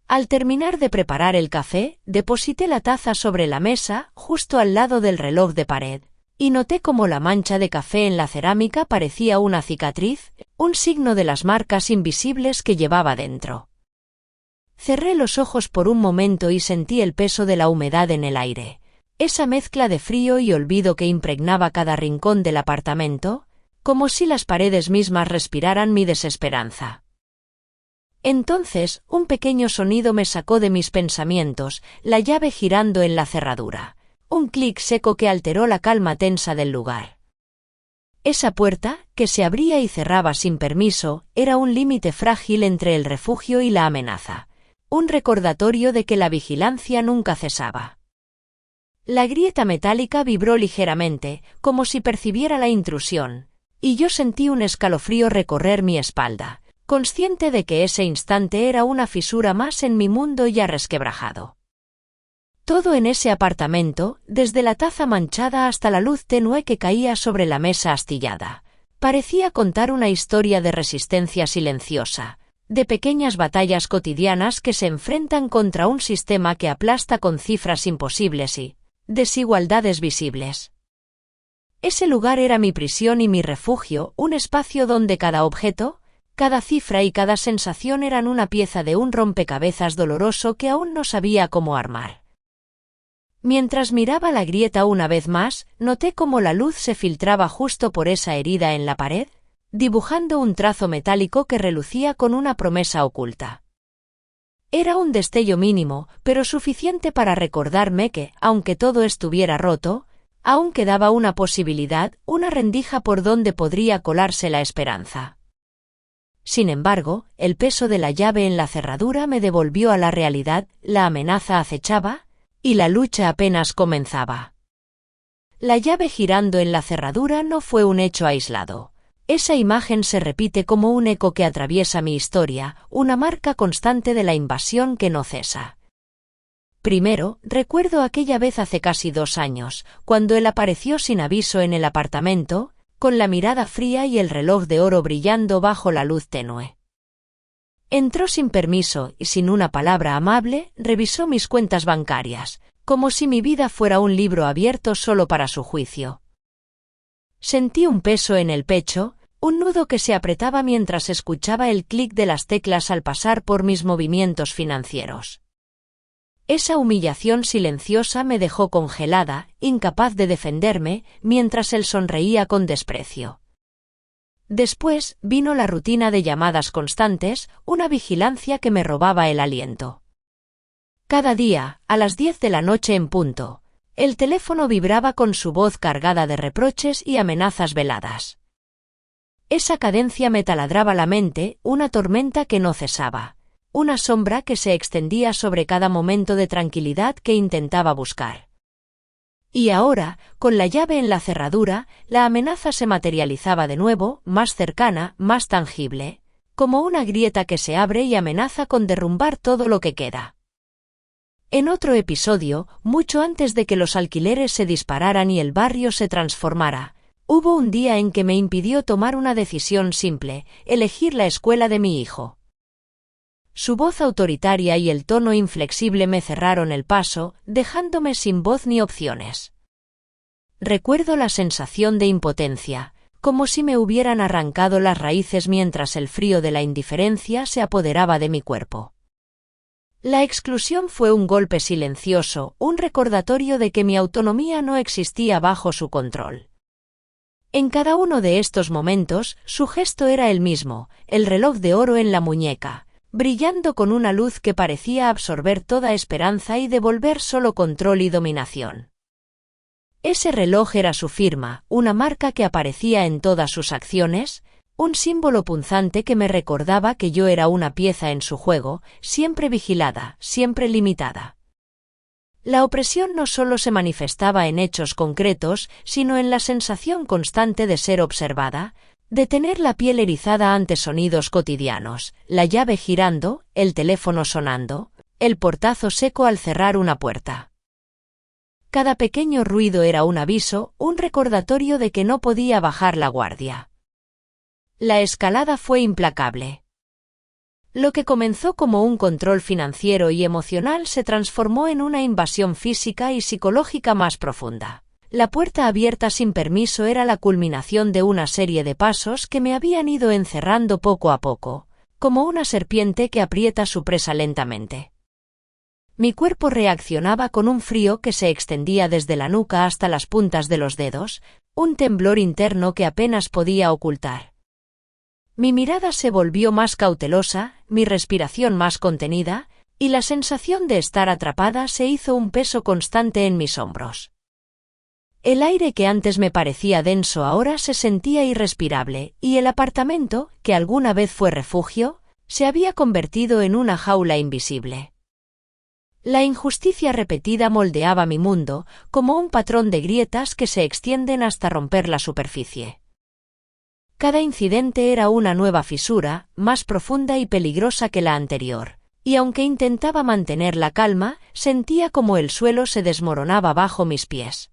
Al terminar de preparar el café, deposité la taza sobre la mesa, justo al lado del reloj de pared, y noté cómo la mancha de café en la cerámica parecía una cicatriz, un signo de las marcas invisibles que llevaba dentro. Cerré los ojos por un momento y sentí el peso de la humedad en el aire, esa mezcla de frío y olvido que impregnaba cada rincón del apartamento, como si las paredes mismas respiraran mi desesperanza. Entonces, un pequeño sonido me sacó de mis pensamientos, la llave girando en la cerradura, un clic seco que alteró la calma tensa del lugar. Esa puerta, que se abría y cerraba sin permiso, era un límite frágil entre el refugio y la amenaza, un recordatorio de que la vigilancia nunca cesaba. La grieta metálica vibró ligeramente, como si percibiera la intrusión, y yo sentí un escalofrío recorrer mi espalda, consciente de que ese instante era una fisura más en mi mundo ya resquebrajado. Todo en ese apartamento, desde la taza manchada hasta la luz tenue que caía sobre la mesa astillada, parecía contar una historia de resistencia silenciosa, de pequeñas batallas cotidianas que se enfrentan contra un sistema que aplasta con cifras imposibles y desigualdades visibles. Ese lugar era mi prisión y mi refugio, un espacio donde cada objeto, cada cifra y cada sensación eran una pieza de un rompecabezas doloroso que aún no sabía cómo armar. Mientras miraba la grieta una vez más, noté cómo la luz se filtraba justo por esa herida en la pared, dibujando un trazo metálico que relucía con una promesa oculta. Era un destello mínimo, pero suficiente para recordarme que, aunque todo estuviera roto, aún quedaba una posibilidad, una rendija por donde podría colarse la esperanza. Sin embargo, el peso de la llave en la cerradura me devolvió a la realidad, la amenaza acechaba, y la lucha apenas comenzaba. La llave girando en la cerradura no fue un hecho aislado. Esa imagen se repite como un eco que atraviesa mi historia, una marca constante de la invasión que no cesa. Primero, recuerdo aquella vez hace casi 2 años, cuando él apareció sin aviso en el apartamento, con la mirada fría y el reloj de oro brillando bajo la luz tenue. Entró sin permiso y sin una palabra amable, revisó mis cuentas bancarias, como si mi vida fuera un libro abierto solo para su juicio. Sentí un peso en el pecho, un nudo que se apretaba mientras escuchaba el clic de las teclas al pasar por mis movimientos financieros. Esa humillación silenciosa me dejó congelada, incapaz de defenderme, mientras él sonreía con desprecio. Después vino la rutina de llamadas constantes, una vigilancia que me robaba el aliento. Cada día, a las 10 de la noche en punto, el teléfono vibraba con su voz cargada de reproches y amenazas veladas. Esa cadencia me taladraba la mente, una tormenta que no cesaba, una sombra que se extendía sobre cada momento de tranquilidad que intentaba buscar. Y ahora, con la llave en la cerradura, la amenaza se materializaba de nuevo, más cercana, más tangible, como una grieta que se abre y amenaza con derrumbar todo lo que queda. En otro episodio, mucho antes de que los alquileres se dispararan y el barrio se transformara, hubo un día en que me impidió tomar una decisión simple: elegir la escuela de mi hijo. Su voz autoritaria y el tono inflexible me cerraron el paso, dejándome sin voz ni opciones. Recuerdo la sensación de impotencia, como si me hubieran arrancado las raíces mientras el frío de la indiferencia se apoderaba de mi cuerpo. La exclusión fue un golpe silencioso, un recordatorio de que mi autonomía no existía bajo su control. En cada uno de estos momentos, su gesto era el mismo, el reloj de oro en la muñeca, brillando con una luz que parecía absorber toda esperanza y devolver solo control y dominación. Ese reloj era su firma, una marca que aparecía en todas sus acciones, un símbolo punzante que me recordaba que yo era una pieza en su juego, siempre vigilada, siempre limitada. La opresión no solo se manifestaba en hechos concretos, sino en la sensación constante de ser observada, de tener la piel erizada ante sonidos cotidianos, la llave girando, el teléfono sonando, el portazo seco al cerrar una puerta. Cada pequeño ruido era un aviso, un recordatorio de que no podía bajar la guardia. La escalada fue implacable. Lo que comenzó como un control financiero y emocional se transformó en una invasión física y psicológica más profunda. La puerta abierta sin permiso era la culminación de una serie de pasos que me habían ido encerrando poco a poco, como una serpiente que aprieta su presa lentamente. Mi cuerpo reaccionaba con un frío que se extendía desde la nuca hasta las puntas de los dedos, un temblor interno que apenas podía ocultar. Mi mirada se volvió más cautelosa, mi respiración más contenida, y la sensación de estar atrapada se hizo un peso constante en mis hombros. El aire que antes me parecía denso ahora se sentía irrespirable, y el apartamento, que alguna vez fue refugio, se había convertido en una jaula invisible. La injusticia repetida moldeaba mi mundo, como un patrón de grietas que se extienden hasta romper la superficie. Cada incidente era una nueva fisura, más profunda y peligrosa que la anterior, y aunque intentaba mantener la calma, sentía como el suelo se desmoronaba bajo mis pies.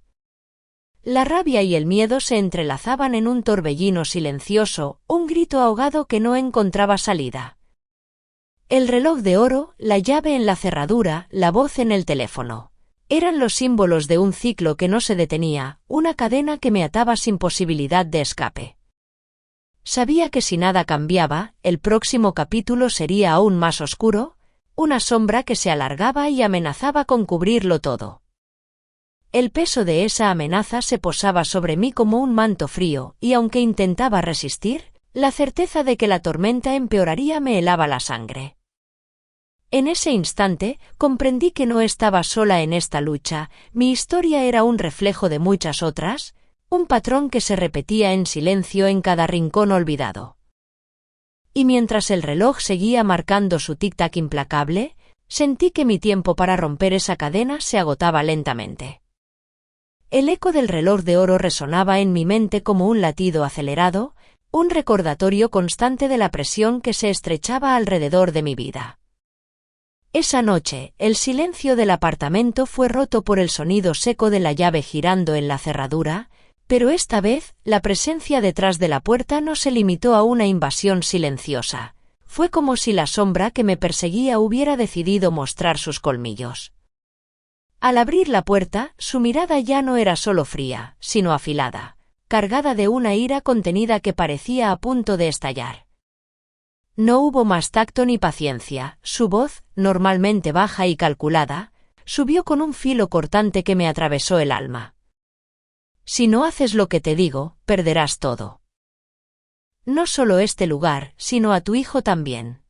La rabia y el miedo se entrelazaban en un torbellino silencioso, un grito ahogado que no encontraba salida. El reloj de oro, la llave en la cerradura, la voz en el teléfono. Eran los símbolos de un ciclo que no se detenía, una cadena que me ataba sin posibilidad de escape. Sabía que si nada cambiaba, el próximo capítulo sería aún más oscuro, una sombra que se alargaba y amenazaba con cubrirlo todo. El peso de esa amenaza se posaba sobre mí como un manto frío, y aunque intentaba resistir, la certeza de que la tormenta empeoraría me helaba la sangre. En ese instante, comprendí que no estaba sola en esta lucha, mi historia era un reflejo de muchas otras, un patrón que se repetía en silencio en cada rincón olvidado. Y mientras el reloj seguía marcando su tic-tac implacable, sentí que mi tiempo para romper esa cadena se agotaba lentamente. El eco del reloj de oro resonaba en mi mente como un latido acelerado, un recordatorio constante de la presión que se estrechaba alrededor de mi vida. Esa noche, el silencio del apartamento fue roto por el sonido seco de la llave girando en la cerradura, pero esta vez, la presencia detrás de la puerta no se limitó a una invasión silenciosa. Fue como si la sombra que me perseguía hubiera decidido mostrar sus colmillos. Al abrir la puerta, su mirada ya no era solo fría, sino afilada, cargada de una ira contenida que parecía a punto de estallar. No hubo más tacto ni paciencia, su voz, normalmente baja y calculada, subió con un filo cortante que me atravesó el alma. Si no haces lo que te digo, perderás todo. No solo este lugar, sino a tu hijo también.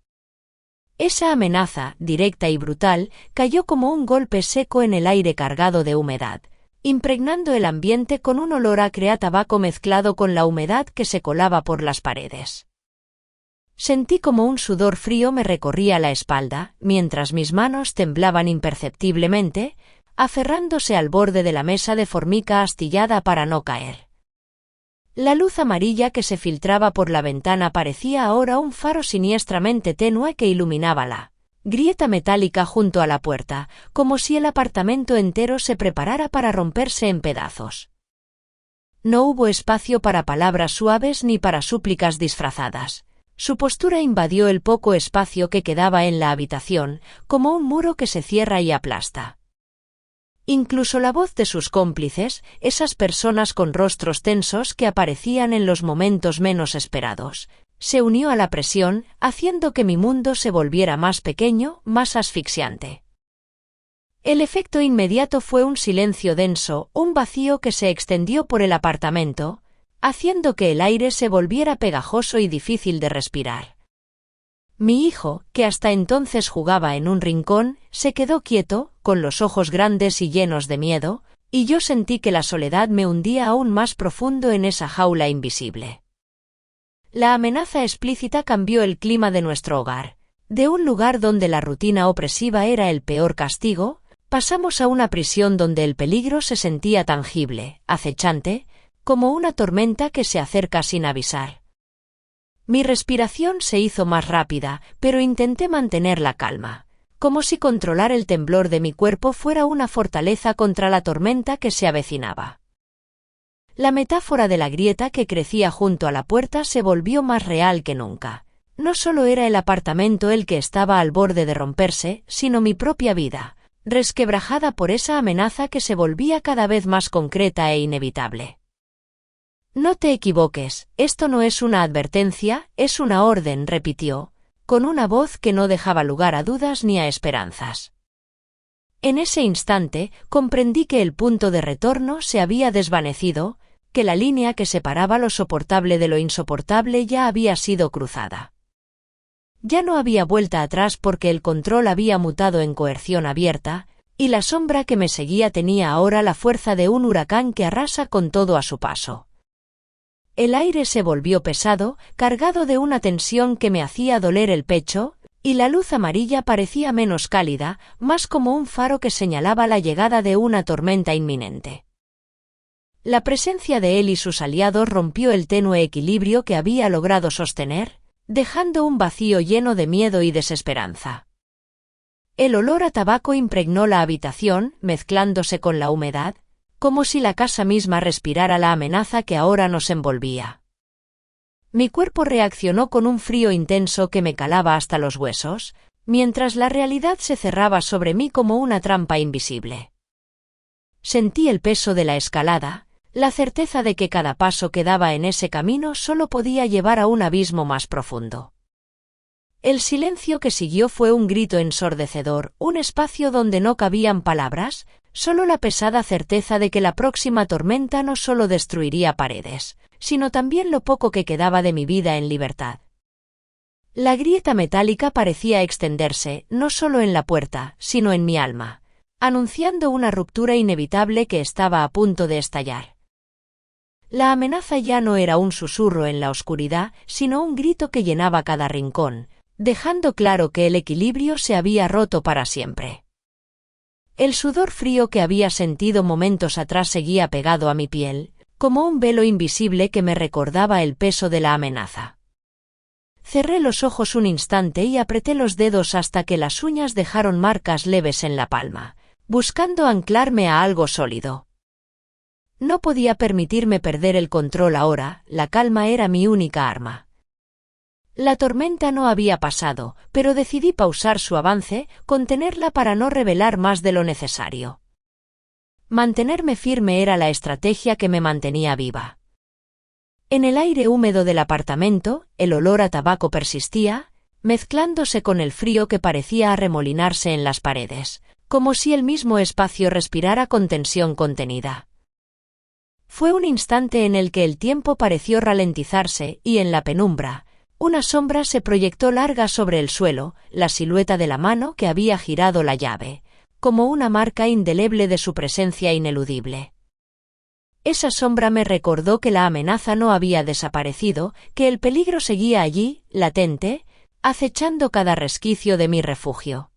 Esa amenaza, directa y brutal, cayó como un golpe seco en el aire cargado de humedad, impregnando el ambiente con un olor acre a tabaco mezclado con la humedad que se colaba por las paredes. Sentí como un sudor frío me recorría la espalda, mientras mis manos temblaban imperceptiblemente, aferrándose al borde de la mesa de formica astillada para no caer. La luz amarilla que se filtraba por la ventana parecía ahora un faro siniestramente tenue que iluminaba la grieta metálica junto a la puerta, como si el apartamento entero se preparara para romperse en pedazos. No hubo espacio para palabras suaves ni para súplicas disfrazadas. Su postura invadió el poco espacio que quedaba en la habitación, como un muro que se cierra y aplasta. Incluso la voz de sus cómplices, esas personas con rostros tensos que aparecían en los momentos menos esperados, se unió a la presión, haciendo que mi mundo se volviera más pequeño, más asfixiante. El efecto inmediato fue un silencio denso, un vacío que se extendió por el apartamento, haciendo que el aire se volviera pegajoso y difícil de respirar. Mi hijo, que hasta entonces jugaba en un rincón, se quedó quieto, con los ojos grandes y llenos de miedo, y yo sentí que la soledad me hundía aún más profundo en esa jaula invisible. La amenaza explícita cambió el clima de nuestro hogar. De un lugar donde la rutina opresiva era el peor castigo, pasamos a una prisión donde el peligro se sentía tangible, acechante, como una tormenta que se acerca sin avisar. Mi respiración se hizo más rápida, pero intenté mantener la calma, como si controlar el temblor de mi cuerpo fuera una fortaleza contra la tormenta que se avecinaba. La metáfora de la grieta que crecía junto a la puerta se volvió más real que nunca. No solo era el apartamento el que estaba al borde de romperse, sino mi propia vida, resquebrajada por esa amenaza que se volvía cada vez más concreta e inevitable. No te equivoques, esto no es una advertencia, es una orden, repitió, con una voz que no dejaba lugar a dudas ni a esperanzas. En ese instante, comprendí que el punto de retorno se había desvanecido, que la línea que separaba lo soportable de lo insoportable ya había sido cruzada. Ya no había vuelta atrás porque el control había mutado en coerción abierta, y la sombra que me seguía tenía ahora la fuerza de un huracán que arrasa con todo a su paso. El aire se volvió pesado, cargado de una tensión que me hacía doler el pecho, y la luz amarilla parecía menos cálida, más como un faro que señalaba la llegada de una tormenta inminente. La presencia de él y sus aliados rompió el tenue equilibrio que había logrado sostener, dejando un vacío lleno de miedo y desesperanza. El olor a tabaco impregnó la habitación, mezclándose con la humedad, como si la casa misma respirara la amenaza que ahora nos envolvía. Mi cuerpo reaccionó con un frío intenso que me calaba hasta los huesos, mientras la realidad se cerraba sobre mí como una trampa invisible. Sentí el peso de la escalada, la certeza de que cada paso que daba en ese camino solo podía llevar a un abismo más profundo. El silencio que siguió fue un grito ensordecedor, un espacio donde no cabían palabras, solo la pesada certeza de que la próxima tormenta no solo destruiría paredes, sino también lo poco que quedaba de mi vida en libertad. La grieta metálica parecía extenderse, no solo en la puerta, sino en mi alma, anunciando una ruptura inevitable que estaba a punto de estallar. La amenaza ya no era un susurro en la oscuridad, sino un grito que llenaba cada rincón, dejando claro que el equilibrio se había roto para siempre. El sudor frío que había sentido momentos atrás seguía pegado a mi piel, como un velo invisible que me recordaba el peso de la amenaza. Cerré los ojos un instante y apreté los dedos hasta que las uñas dejaron marcas leves en la palma, buscando anclarme a algo sólido. No podía permitirme perder el control ahora, la calma era mi única arma. La tormenta no había pasado, pero decidí pausar su avance, contenerla para no revelar más de lo necesario. Mantenerme firme era la estrategia que me mantenía viva. En el aire húmedo del apartamento, el olor a tabaco persistía, mezclándose con el frío que parecía arremolinarse en las paredes, como si el mismo espacio respirara con tensión contenida. Fue un instante en el que el tiempo pareció ralentizarse y en la penumbra, una sombra se proyectó larga sobre el suelo, la silueta de la mano que había girado la llave, como una marca indeleble de su presencia ineludible. Esa sombra me recordó que la amenaza no había desaparecido, que el peligro seguía allí, latente, acechando cada resquicio de mi refugio.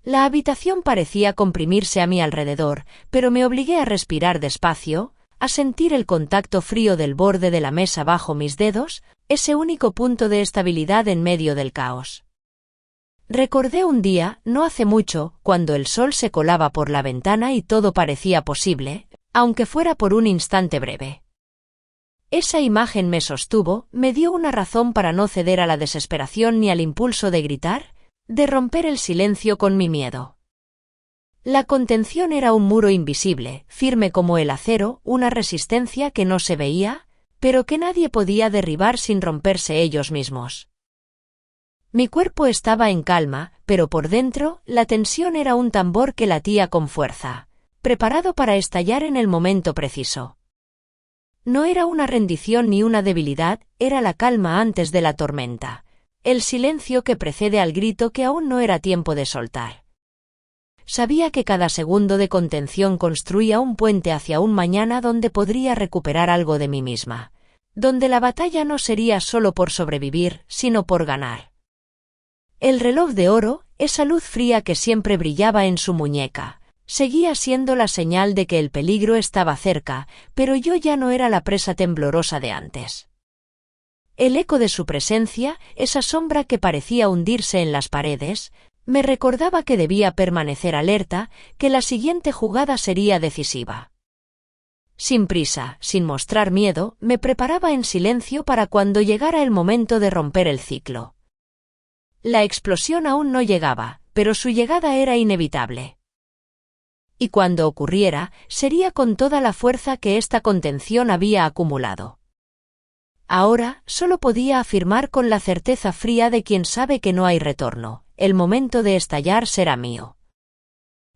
La habitación parecía comprimirse a mi alrededor, pero me obligué a respirar despacio, a sentir el contacto frío del borde de la mesa bajo mis dedos, ese único punto de estabilidad en medio del caos. Recordé un día, no hace mucho, cuando el sol se colaba por la ventana y todo parecía posible, aunque fuera por un instante breve. Esa imagen me sostuvo, me dio una razón para no ceder a la desesperación ni al impulso de gritar, de romper el silencio con mi miedo. La contención era un muro invisible, firme como el acero, una resistencia que no se veía, pero que nadie podía derribar sin romperse ellos mismos. Mi cuerpo estaba en calma, pero por dentro, la tensión era un tambor que latía con fuerza, preparado para estallar en el momento preciso. No era una rendición ni una debilidad, era la calma antes de la tormenta, el silencio que precede al grito que aún no era tiempo de soltar. Sabía que cada segundo de contención construía un puente hacia un mañana donde podría recuperar algo de mí misma, donde la batalla no sería solo por sobrevivir, sino por ganar. El reloj de oro, esa luz fría que siempre brillaba en su muñeca, seguía siendo la señal de que el peligro estaba cerca, pero yo ya no era la presa temblorosa de antes. El eco de su presencia, esa sombra que parecía hundirse en las paredes, me recordaba que debía permanecer alerta, que la siguiente jugada sería decisiva. Sin prisa, sin mostrar miedo, me preparaba en silencio para cuando llegara el momento de romper el ciclo. La explosión aún no llegaba, pero su llegada era inevitable. Y cuando ocurriera, sería con toda la fuerza que esta contención había acumulado. Ahora, solo podía afirmar con la certeza fría de quien sabe que no hay retorno, el momento de estallar será mío.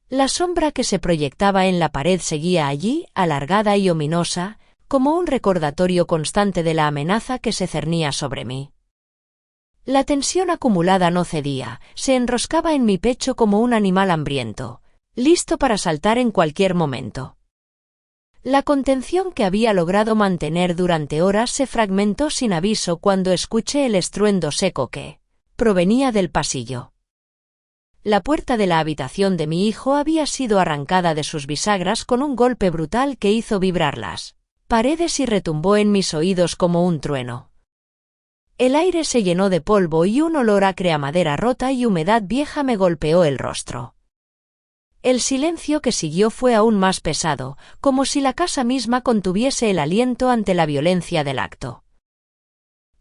La sombra que se proyectaba en la pared seguía allí, alargada y ominosa, como un recordatorio constante de la amenaza que se cernía sobre mí. La tensión acumulada no cedía, se enroscaba en mi pecho como un animal hambriento, listo para saltar en cualquier momento. La contención que había logrado mantener durante horas se fragmentó sin aviso cuando escuché el estruendo seco que provenía del pasillo. La puerta de la habitación de mi hijo había sido arrancada de sus bisagras con un golpe brutal que hizo vibrar las paredes y retumbó en mis oídos como un trueno. El aire se llenó de polvo y un olor acre a madera rota y humedad vieja me golpeó el rostro. El silencio que siguió fue aún más pesado, como si la casa misma contuviese el aliento ante la violencia del acto.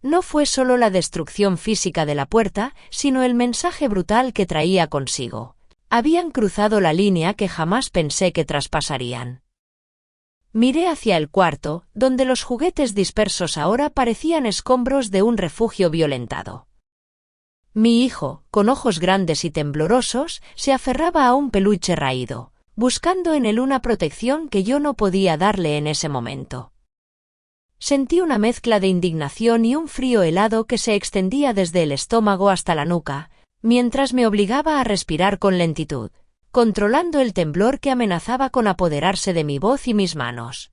No fue solo la destrucción física de la puerta, sino el mensaje brutal que traía consigo. Habían cruzado la línea que jamás pensé que traspasarían. Miré hacia el cuarto, donde los juguetes dispersos ahora parecían escombros de un refugio violentado. Mi hijo, con ojos grandes y temblorosos, se aferraba a un peluche raído, buscando en él una protección que yo no podía darle en ese momento. Sentí una mezcla de indignación y un frío helado que se extendía desde el estómago hasta la nuca, mientras me obligaba a respirar con lentitud, controlando el temblor que amenazaba con apoderarse de mi voz y mis manos.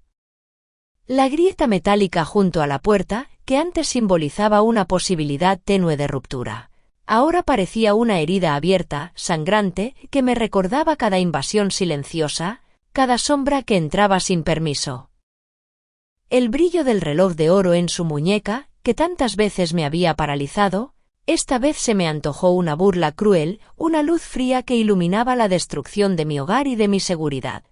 La grieta metálica junto a la puerta, que antes simbolizaba una posibilidad tenue de ruptura, ahora parecía una herida abierta, sangrante, que me recordaba cada invasión silenciosa, cada sombra que entraba sin permiso. El brillo del reloj de oro en su muñeca, que tantas veces me había paralizado, esta vez se me antojó una burla cruel, una luz fría que iluminaba la destrucción de mi hogar y de mi seguridad.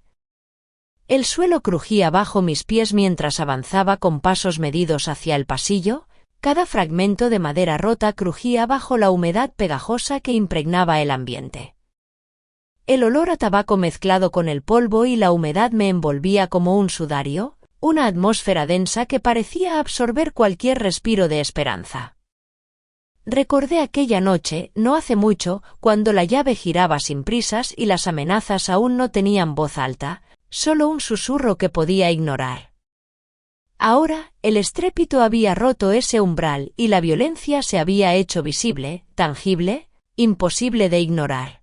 El suelo crujía bajo mis pies mientras avanzaba con pasos medidos hacia el pasillo, cada fragmento de madera rota crujía bajo la humedad pegajosa que impregnaba el ambiente. El olor a tabaco mezclado con el polvo y la humedad me envolvía como un sudario, una atmósfera densa que parecía absorber cualquier respiro de esperanza. Recordé aquella noche, no hace mucho, cuando la llave giraba sin prisas y las amenazas aún no tenían voz alta, solo un susurro que podía ignorar. Ahora, el estrépito había roto ese umbral y la violencia se había hecho visible, tangible, imposible de ignorar.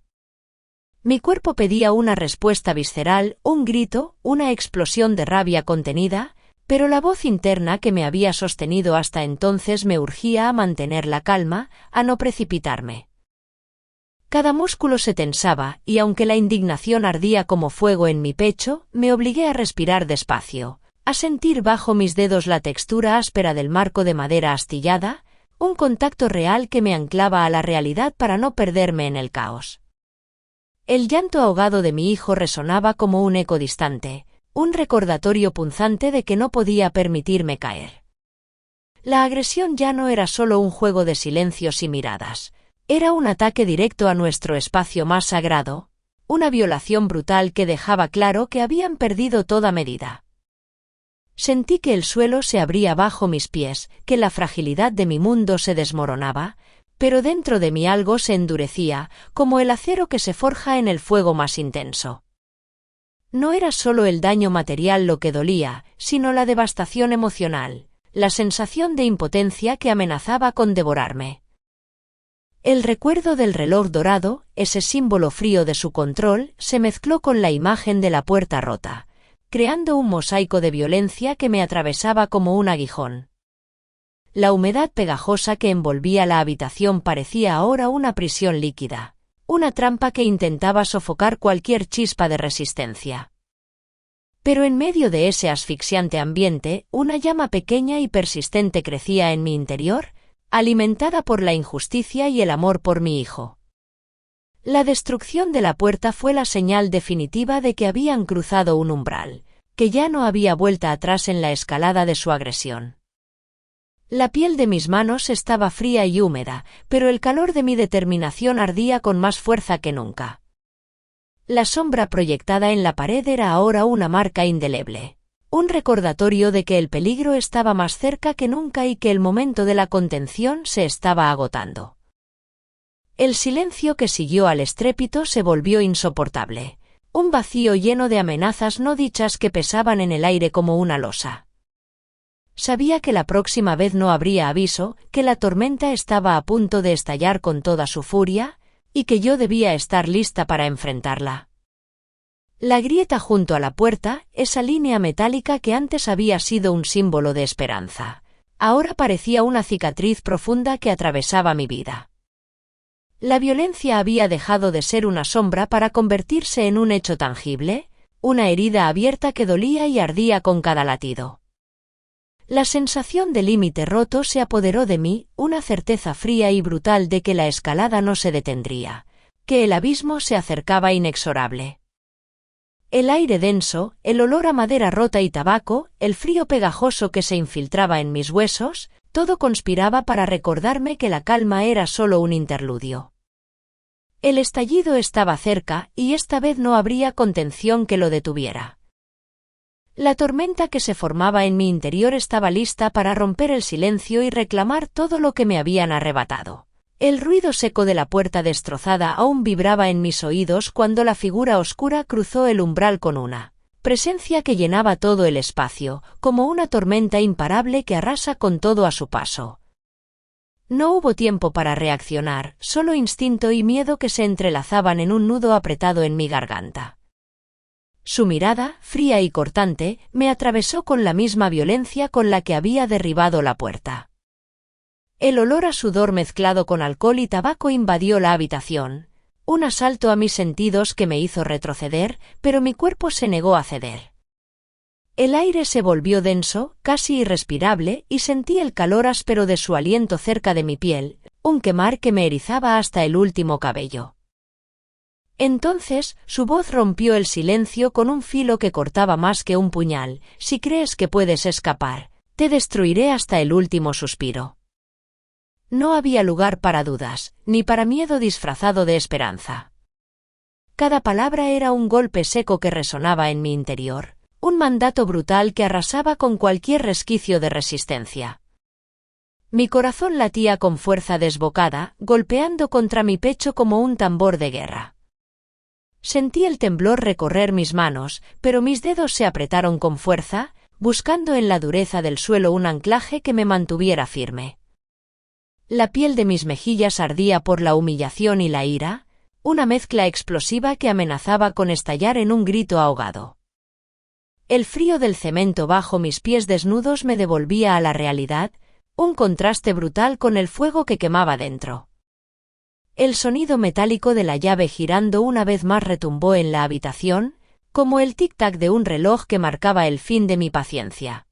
Mi cuerpo pedía una respuesta visceral, un grito, una explosión de rabia contenida, pero la voz interna que me había sostenido hasta entonces me urgía a mantener la calma, a no precipitarme. Cada músculo se tensaba, y aunque la indignación ardía como fuego en mi pecho, me obligué a respirar despacio, a sentir bajo mis dedos la textura áspera del marco de madera astillada, un contacto real que me anclaba a la realidad para no perderme en el caos. El llanto ahogado de mi hijo resonaba como un eco distante, un recordatorio punzante de que no podía permitirme caer. La agresión ya no era solo un juego de silencios y miradas, era un ataque directo a nuestro espacio más sagrado, una violación brutal que dejaba claro que habían perdido toda medida. Sentí que el suelo se abría bajo mis pies, que la fragilidad de mi mundo se desmoronaba, pero dentro de mí algo se endurecía, como el acero que se forja en el fuego más intenso. No era solo el daño material lo que dolía, sino la devastación emocional, la sensación de impotencia que amenazaba con devorarme. El recuerdo del reloj dorado, ese símbolo frío de su control, se mezcló con la imagen de la puerta rota, creando un mosaico de violencia que me atravesaba como un aguijón. La humedad pegajosa que envolvía la habitación parecía ahora una prisión líquida, una trampa que intentaba sofocar cualquier chispa de resistencia. Pero en medio de ese asfixiante ambiente, una llama pequeña y persistente crecía en mi interior, alimentada por la injusticia y el amor por mi hijo. La destrucción de la puerta fue la señal definitiva de que habían cruzado un umbral, que ya no había vuelta atrás en la escalada de su agresión. La piel de mis manos estaba fría y húmeda, pero el calor de mi determinación ardía con más fuerza que nunca. La sombra proyectada en la pared era ahora una marca indeleble, un recordatorio de que el peligro estaba más cerca que nunca y que el momento de la contención se estaba agotando. El silencio que siguió al estrépito se volvió insoportable, un vacío lleno de amenazas no dichas que pesaban en el aire como una losa. Sabía que la próxima vez no habría aviso, que la tormenta estaba a punto de estallar con toda su furia, y que yo debía estar lista para enfrentarla. La grieta junto a la puerta, esa línea metálica que antes había sido un símbolo de esperanza, ahora parecía una cicatriz profunda que atravesaba mi vida. La violencia había dejado de ser una sombra para convertirse en un hecho tangible, una herida abierta que dolía y ardía con cada latido. La sensación de límite roto se apoderó de mí, una certeza fría y brutal de que la escalada no se detendría, que el abismo se acercaba inexorable. El aire denso, el olor a madera rota y tabaco, el frío pegajoso que se infiltraba en mis huesos, todo conspiraba para recordarme que la calma era solo un interludio. El estallido estaba cerca, y esta vez no habría contención que lo detuviera. La tormenta que se formaba en mi interior estaba lista para romper el silencio y reclamar todo lo que me habían arrebatado. El ruido seco de la puerta destrozada aún vibraba en mis oídos cuando la figura oscura cruzó el umbral con una presencia que llenaba todo el espacio, como una tormenta imparable que arrasa con todo a su paso. No hubo tiempo para reaccionar, solo instinto y miedo que se entrelazaban en un nudo apretado en mi garganta. Su mirada, fría y cortante, me atravesó con la misma violencia con la que había derribado la puerta. El olor a sudor mezclado con alcohol y tabaco invadió la habitación, un asalto a mis sentidos que me hizo retroceder, pero mi cuerpo se negó a ceder. El aire se volvió denso, casi irrespirable, y sentí el calor áspero de su aliento cerca de mi piel, un quemar que me erizaba hasta el último cabello. Entonces, su voz rompió el silencio con un filo que cortaba más que un puñal. Si crees que puedes escapar, te destruiré hasta el último suspiro. No había lugar para dudas, ni para miedo disfrazado de esperanza. Cada palabra era un golpe seco que resonaba en mi interior, un mandato brutal que arrasaba con cualquier resquicio de resistencia. Mi corazón latía con fuerza desbocada, golpeando contra mi pecho como un tambor de guerra. Sentí el temblor recorrer mis manos, pero mis dedos se apretaron con fuerza, buscando en la dureza del suelo un anclaje que me mantuviera firme. La piel de mis mejillas ardía por la humillación y la ira, una mezcla explosiva que amenazaba con estallar en un grito ahogado. El frío del cemento bajo mis pies desnudos me devolvía a la realidad, un contraste brutal con el fuego que quemaba dentro. El sonido metálico de la llave girando una vez más retumbó en la habitación, como el tic-tac de un reloj que marcaba el fin de mi paciencia.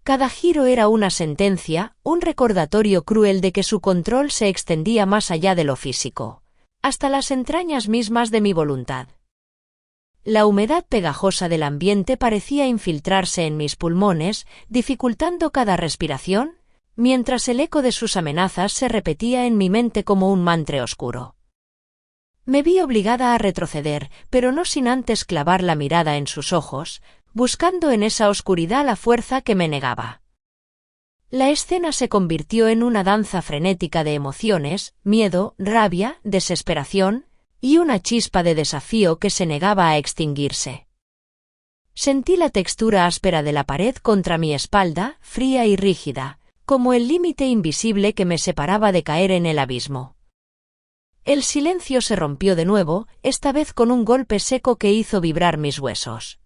Cada giro era una sentencia, un recordatorio cruel de que su control se extendía más allá de lo físico, hasta las entrañas mismas de mi voluntad. La humedad pegajosa del ambiente parecía infiltrarse en mis pulmones, dificultando cada respiración, mientras el eco de sus amenazas se repetía en mi mente como un mantra oscuro. Me vi obligada a retroceder, pero no sin antes clavar la mirada en sus ojos, buscando en esa oscuridad la fuerza que me negaba. La escena se convirtió en una danza frenética de emociones, miedo, rabia, desesperación, y una chispa de desafío que se negaba a extinguirse. Sentí la textura áspera de la pared contra mi espalda, fría y rígida, como el límite invisible que me separaba de caer en el abismo. El silencio se rompió de nuevo, esta vez con un golpe seco que hizo vibrar mis huesos.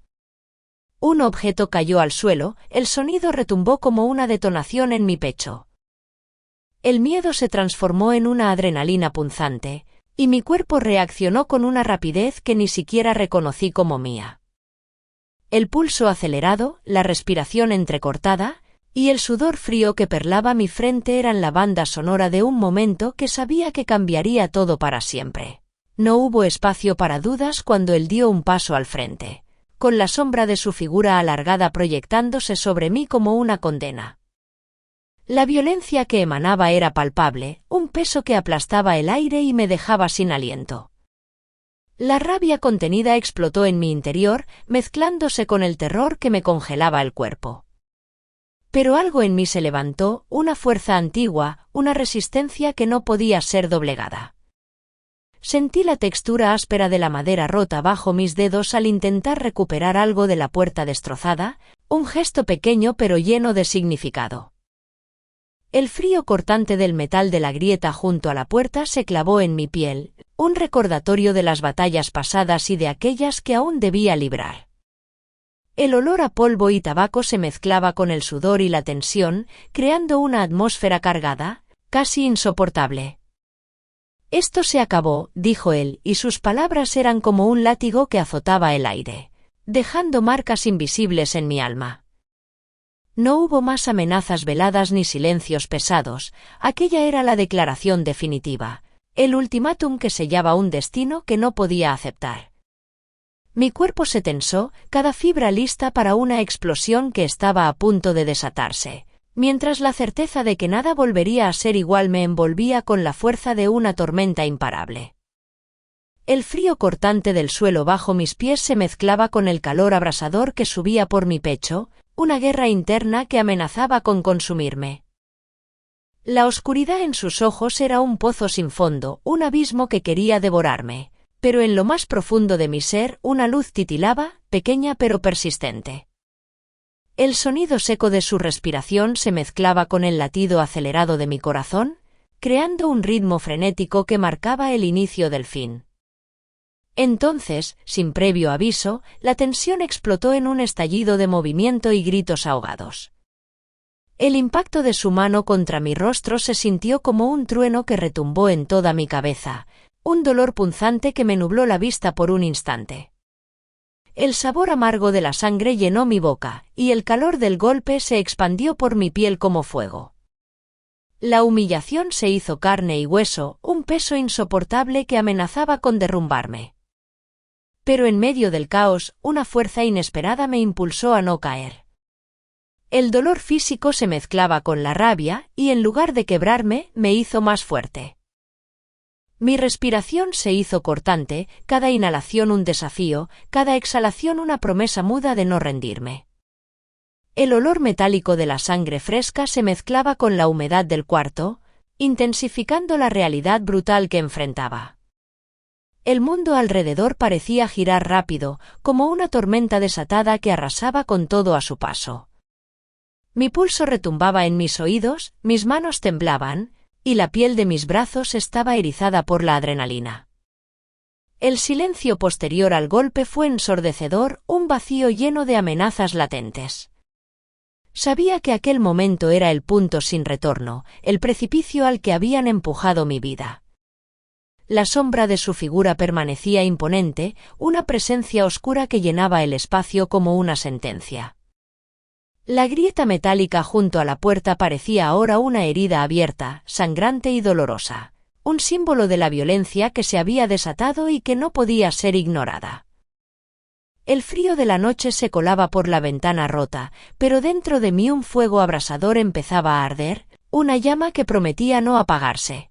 Un objeto cayó al suelo, el sonido retumbó como una detonación en mi pecho. El miedo se transformó en una adrenalina punzante, y mi cuerpo reaccionó con una rapidez que ni siquiera reconocí como mía. El pulso acelerado, la respiración entrecortada, y el sudor frío que perlaba mi frente eran la banda sonora de un momento que sabía que cambiaría todo para siempre. No hubo espacio para dudas cuando él dio un paso al frente, con la sombra de su figura alargada proyectándose sobre mí como una condena. La violencia que emanaba era palpable, un peso que aplastaba el aire y me dejaba sin aliento. La rabia contenida explotó en mi interior, mezclándose con el terror que me congelaba el cuerpo. Pero algo en mí se levantó, una fuerza antigua, una resistencia que no podía ser doblegada. Sentí la textura áspera de la madera rota bajo mis dedos al intentar recuperar algo de la puerta destrozada, un gesto pequeño pero lleno de significado. El frío cortante del metal de la grieta junto a la puerta se clavó en mi piel, un recordatorio de las batallas pasadas y de aquellas que aún debía librar. El olor a polvo y tabaco se mezclaba con el sudor y la tensión, creando una atmósfera cargada, casi insoportable. «Esto se acabó», dijo él, y sus palabras eran como un látigo que azotaba el aire, dejando marcas invisibles en mi alma. No hubo más amenazas veladas ni silencios pesados, aquella era la declaración definitiva, el ultimátum que sellaba un destino que no podía aceptar. Mi cuerpo se tensó, cada fibra lista para una explosión que estaba a punto de desatarse, mientras la certeza de que nada volvería a ser igual me envolvía con la fuerza de una tormenta imparable. El frío cortante del suelo bajo mis pies se mezclaba con el calor abrasador que subía por mi pecho, una guerra interna que amenazaba con consumirme. La oscuridad en sus ojos era un pozo sin fondo, un abismo que quería devorarme, pero en lo más profundo de mi ser una luz titilaba, pequeña pero persistente. El sonido seco de su respiración se mezclaba con el latido acelerado de mi corazón, creando un ritmo frenético que marcaba el inicio del fin. Entonces, sin previo aviso, la tensión explotó en un estallido de movimiento y gritos ahogados. El impacto de su mano contra mi rostro se sintió como un trueno que retumbó en toda mi cabeza, un dolor punzante que me nubló la vista por un instante. El sabor amargo de la sangre llenó mi boca, y el calor del golpe se expandió por mi piel como fuego. La humillación se hizo carne y hueso, un peso insoportable que amenazaba con derrumbarme. Pero en medio del caos, una fuerza inesperada me impulsó a no caer. El dolor físico se mezclaba con la rabia, y en lugar de quebrarme, me hizo más fuerte. Mi respiración se hizo cortante, cada inhalación un desafío, cada exhalación una promesa muda de no rendirme. El olor metálico de la sangre fresca se mezclaba con la humedad del cuarto, intensificando la realidad brutal que enfrentaba. El mundo alrededor parecía girar rápido, como una tormenta desatada que arrasaba con todo a su paso. Mi pulso retumbaba en mis oídos, mis manos temblaban, y la piel de mis brazos estaba erizada por la adrenalina. El silencio posterior al golpe fue ensordecedor, un vacío lleno de amenazas latentes. Sabía que aquel momento era el punto sin retorno, el precipicio al que habían empujado mi vida. La sombra de su figura permanecía imponente, una presencia oscura que llenaba el espacio como una sentencia. La grieta metálica junto a la puerta parecía ahora una herida abierta, sangrante y dolorosa, un símbolo de la violencia que se había desatado y que no podía ser ignorada. El frío de la noche se colaba por la ventana rota, pero dentro de mí un fuego abrasador empezaba a arder, una llama que prometía no apagarse.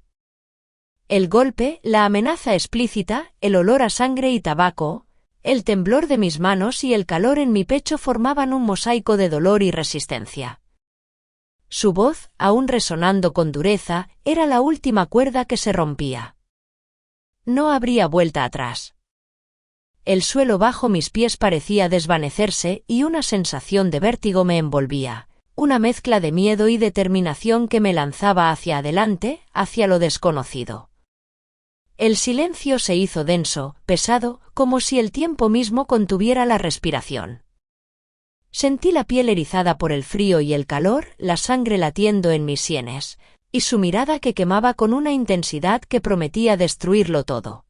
El golpe, la amenaza explícita, el olor a sangre y tabaco, el temblor de mis manos y el calor en mi pecho formaban un mosaico de dolor y resistencia. Su voz, aún resonando con dureza, era la última cuerda que se rompía. No habría vuelta atrás. El suelo bajo mis pies parecía desvanecerse y una sensación de vértigo me envolvía, una mezcla de miedo y determinación que me lanzaba hacia adelante, hacia lo desconocido. El silencio se hizo denso, pesado, como si el tiempo mismo contuviera la respiración. Sentí la piel erizada por el frío y el calor, la sangre latiendo en mis sienes, y su mirada que quemaba con una intensidad que prometía destruirlo todo.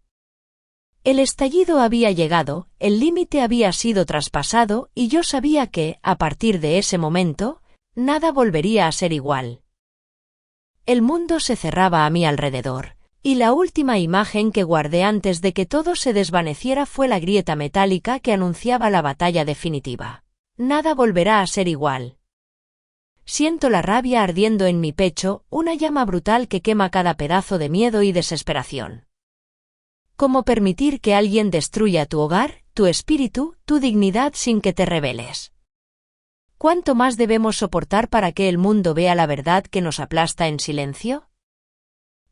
El estallido había llegado, el límite había sido traspasado y yo sabía que, a partir de ese momento, nada volvería a ser igual. El mundo se cerraba a mi alrededor, y la última imagen que guardé antes de que todo se desvaneciera fue la grieta metálica que anunciaba la batalla definitiva. Nada volverá a ser igual. Siento la rabia ardiendo en mi pecho, una llama brutal que quema cada pedazo de miedo y desesperación. ¿Cómo permitir que alguien destruya tu hogar, tu espíritu, tu dignidad sin que te rebeles? ¿Cuánto más debemos soportar para que el mundo vea la verdad que nos aplasta en silencio?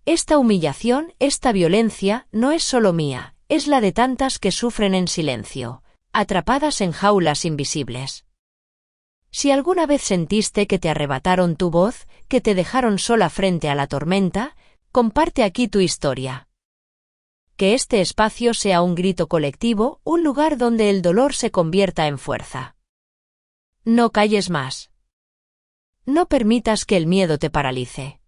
Esta humillación, esta violencia, no es solo mía, es la de tantas que sufren en silencio, atrapadas en jaulas invisibles. Si alguna vez sentiste que te arrebataron tu voz, que te dejaron sola frente a la tormenta, comparte aquí tu historia. Que este espacio sea un grito colectivo, un lugar donde el dolor se convierta en fuerza. No calles más. No permitas que el miedo te paralice.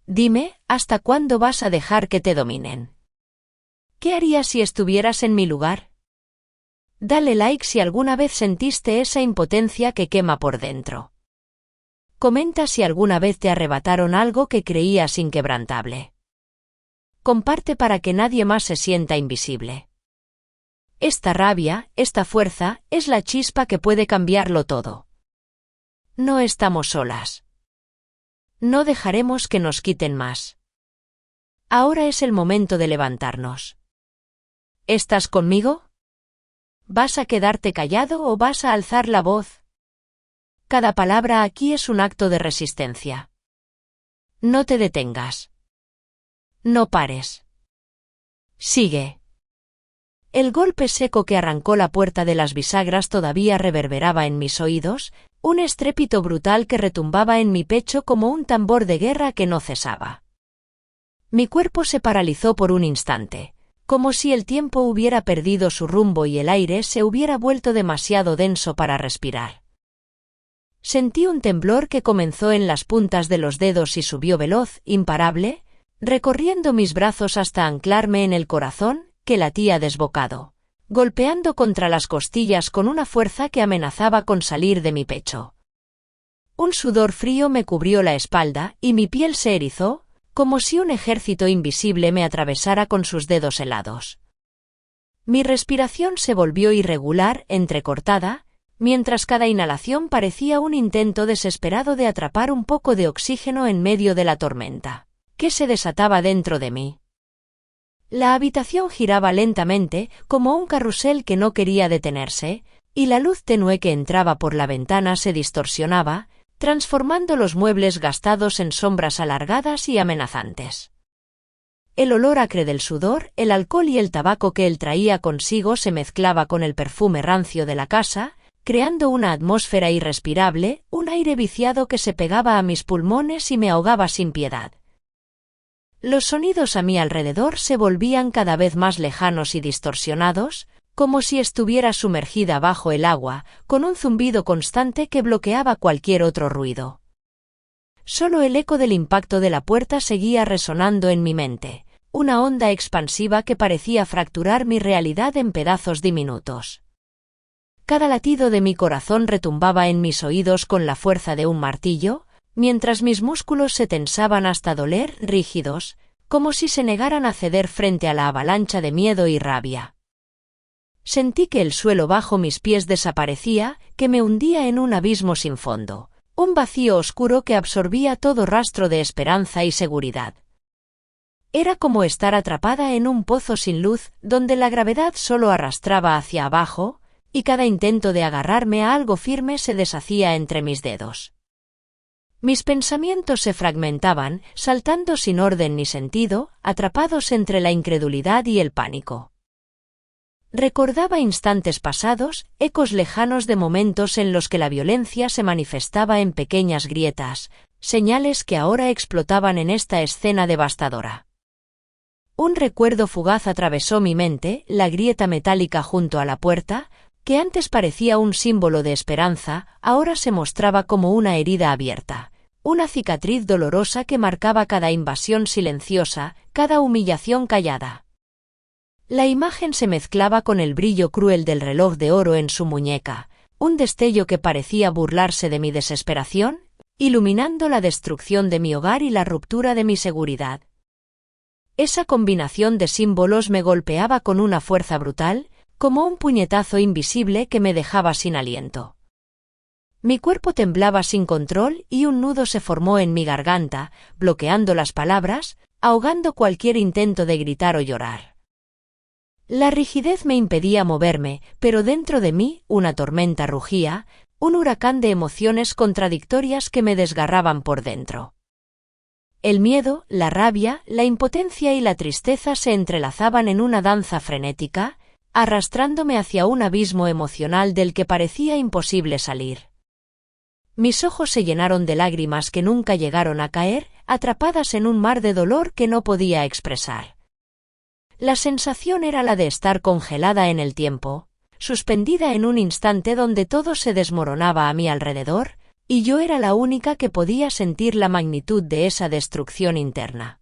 Dime, ¿hasta cuándo vas a dejar que te dominen? ¿Qué harías si estuvieras en mi lugar? Dale like si alguna vez sentiste esa impotencia que quema por dentro. Comenta si alguna vez te arrebataron algo que creías inquebrantable. Comparte para que nadie más se sienta invisible. Esta rabia, esta fuerza, es la chispa que puede cambiarlo todo. No estamos solas. No dejaremos que nos quiten más. Ahora es el momento de levantarnos. ¿Estás conmigo? ¿Vas a quedarte callado o vas a alzar la voz? Cada palabra aquí es un acto de resistencia. No te detengas. No pares. Sigue. El golpe seco que arrancó la puerta de las bisagras todavía reverberaba en mis oídos, un estrépito brutal que retumbaba en mi pecho como un tambor de guerra que no cesaba. Mi cuerpo se paralizó por un instante, como si el tiempo hubiera perdido su rumbo y el aire se hubiera vuelto demasiado denso para respirar. Sentí un temblor que comenzó en las puntas de los dedos y subió veloz, imparable, recorriendo mis brazos hasta anclarme en el corazón, que latía desbocado, golpeando contra las costillas con una fuerza que amenazaba con salir de mi pecho. Un sudor frío me cubrió la espalda y mi piel se erizó, como si un ejército invisible me atravesara con sus dedos helados. Mi respiración se volvió irregular, entrecortada, mientras cada inhalación parecía un intento desesperado de atrapar un poco de oxígeno en medio de la tormenta que se desataba dentro de mí. La habitación giraba lentamente, como un carrusel que no quería detenerse, y la luz tenue que entraba por la ventana se distorsionaba, transformando los muebles gastados en sombras alargadas y amenazantes. El olor acre del sudor, el alcohol y el tabaco que él traía consigo se mezclaba con el perfume rancio de la casa, creando una atmósfera irrespirable, un aire viciado que se pegaba a mis pulmones y me ahogaba sin piedad. Los sonidos a mi alrededor se volvían cada vez más lejanos y distorsionados, como si estuviera sumergida bajo el agua, con un zumbido constante que bloqueaba cualquier otro ruido. Solo el eco del impacto de la puerta seguía resonando en mi mente, una onda expansiva que parecía fracturar mi realidad en pedazos diminutos. Cada latido de mi corazón retumbaba en mis oídos con la fuerza de un martillo, mientras mis músculos se tensaban hasta doler, rígidos, como si se negaran a ceder frente a la avalancha de miedo y rabia. Sentí que el suelo bajo mis pies desaparecía, que me hundía en un abismo sin fondo, un vacío oscuro que absorbía todo rastro de esperanza y seguridad. Era como estar atrapada en un pozo sin luz, donde la gravedad solo arrastraba hacia abajo, y cada intento de agarrarme a algo firme se deshacía entre mis dedos. Mis pensamientos se fragmentaban, saltando sin orden ni sentido, atrapados entre la incredulidad y el pánico. Recordaba instantes pasados, ecos lejanos de momentos en los que la violencia se manifestaba en pequeñas grietas, señales que ahora explotaban en esta escena devastadora. Un recuerdo fugaz atravesó mi mente, la grieta metálica junto a la puerta, que antes parecía un símbolo de esperanza, ahora se mostraba como una herida abierta, una cicatriz dolorosa que marcaba cada invasión silenciosa, cada humillación callada. La imagen se mezclaba con el brillo cruel del reloj de oro en su muñeca, un destello que parecía burlarse de mi desesperación, iluminando la destrucción de mi hogar y la ruptura de mi seguridad. Esa combinación de símbolos me golpeaba con una fuerza brutal, como un puñetazo invisible que me dejaba sin aliento. Mi cuerpo temblaba sin control y un nudo se formó en mi garganta, bloqueando las palabras, ahogando cualquier intento de gritar o llorar. La rigidez me impedía moverme, pero dentro de mí una tormenta rugía, un huracán de emociones contradictorias que me desgarraban por dentro. El miedo, la rabia, la impotencia y la tristeza se entrelazaban en una danza frenética, arrastrándome hacia un abismo emocional del que parecía imposible salir. Mis ojos se llenaron de lágrimas que nunca llegaron a caer, atrapadas en un mar de dolor que no podía expresar. La sensación era la de estar congelada en el tiempo, suspendida en un instante donde todo se desmoronaba a mi alrededor, y yo era la única que podía sentir la magnitud de esa destrucción interna.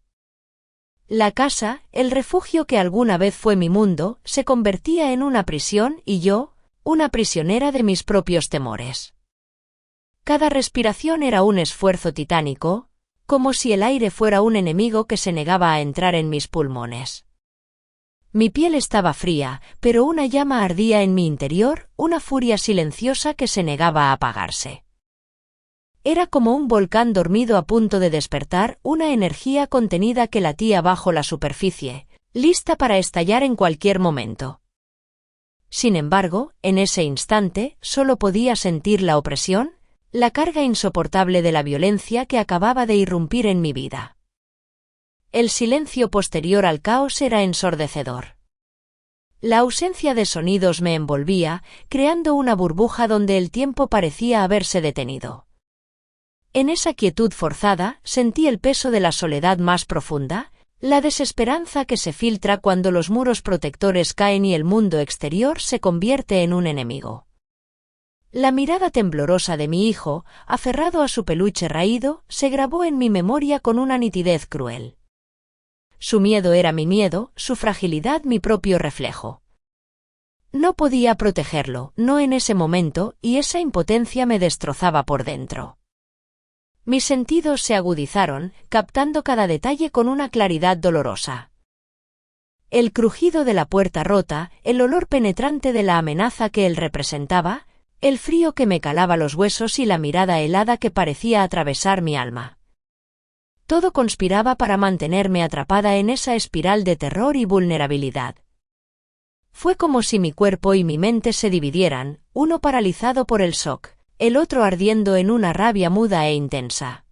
La casa, el refugio que alguna vez fue mi mundo, se convertía en una prisión y yo, una prisionera de mis propios temores. Cada respiración era un esfuerzo titánico, como si el aire fuera un enemigo que se negaba a entrar en mis pulmones. Mi piel estaba fría, pero una llama ardía en mi interior, una furia silenciosa que se negaba a apagarse. Era como un volcán dormido a punto de despertar, una energía contenida que latía bajo la superficie, lista para estallar en cualquier momento. Sin embargo, en ese instante, solo podía sentir la opresión, la carga insoportable de la violencia que acababa de irrumpir en mi vida. El silencio posterior al caos era ensordecedor. La ausencia de sonidos me envolvía, creando una burbuja donde el tiempo parecía haberse detenido. En esa quietud forzada, sentí el peso de la soledad más profunda, la desesperanza que se filtra cuando los muros protectores caen y el mundo exterior se convierte en un enemigo. La mirada temblorosa de mi hijo, aferrado a su peluche raído, se grabó en mi memoria con una nitidez cruel. Su miedo era mi miedo, su fragilidad mi propio reflejo. No podía protegerlo, no en ese momento, y esa impotencia me destrozaba por dentro. Mis sentidos se agudizaron, captando cada detalle con una claridad dolorosa. El crujido de la puerta rota, el olor penetrante de la amenaza que él representaba, el frío que me calaba los huesos y la mirada helada que parecía atravesar mi alma. Todo conspiraba para mantenerme atrapada en esa espiral de terror y vulnerabilidad. Fue como si mi cuerpo y mi mente se dividieran, uno paralizado por el shock, el otro ardiendo en una rabia muda e intensa.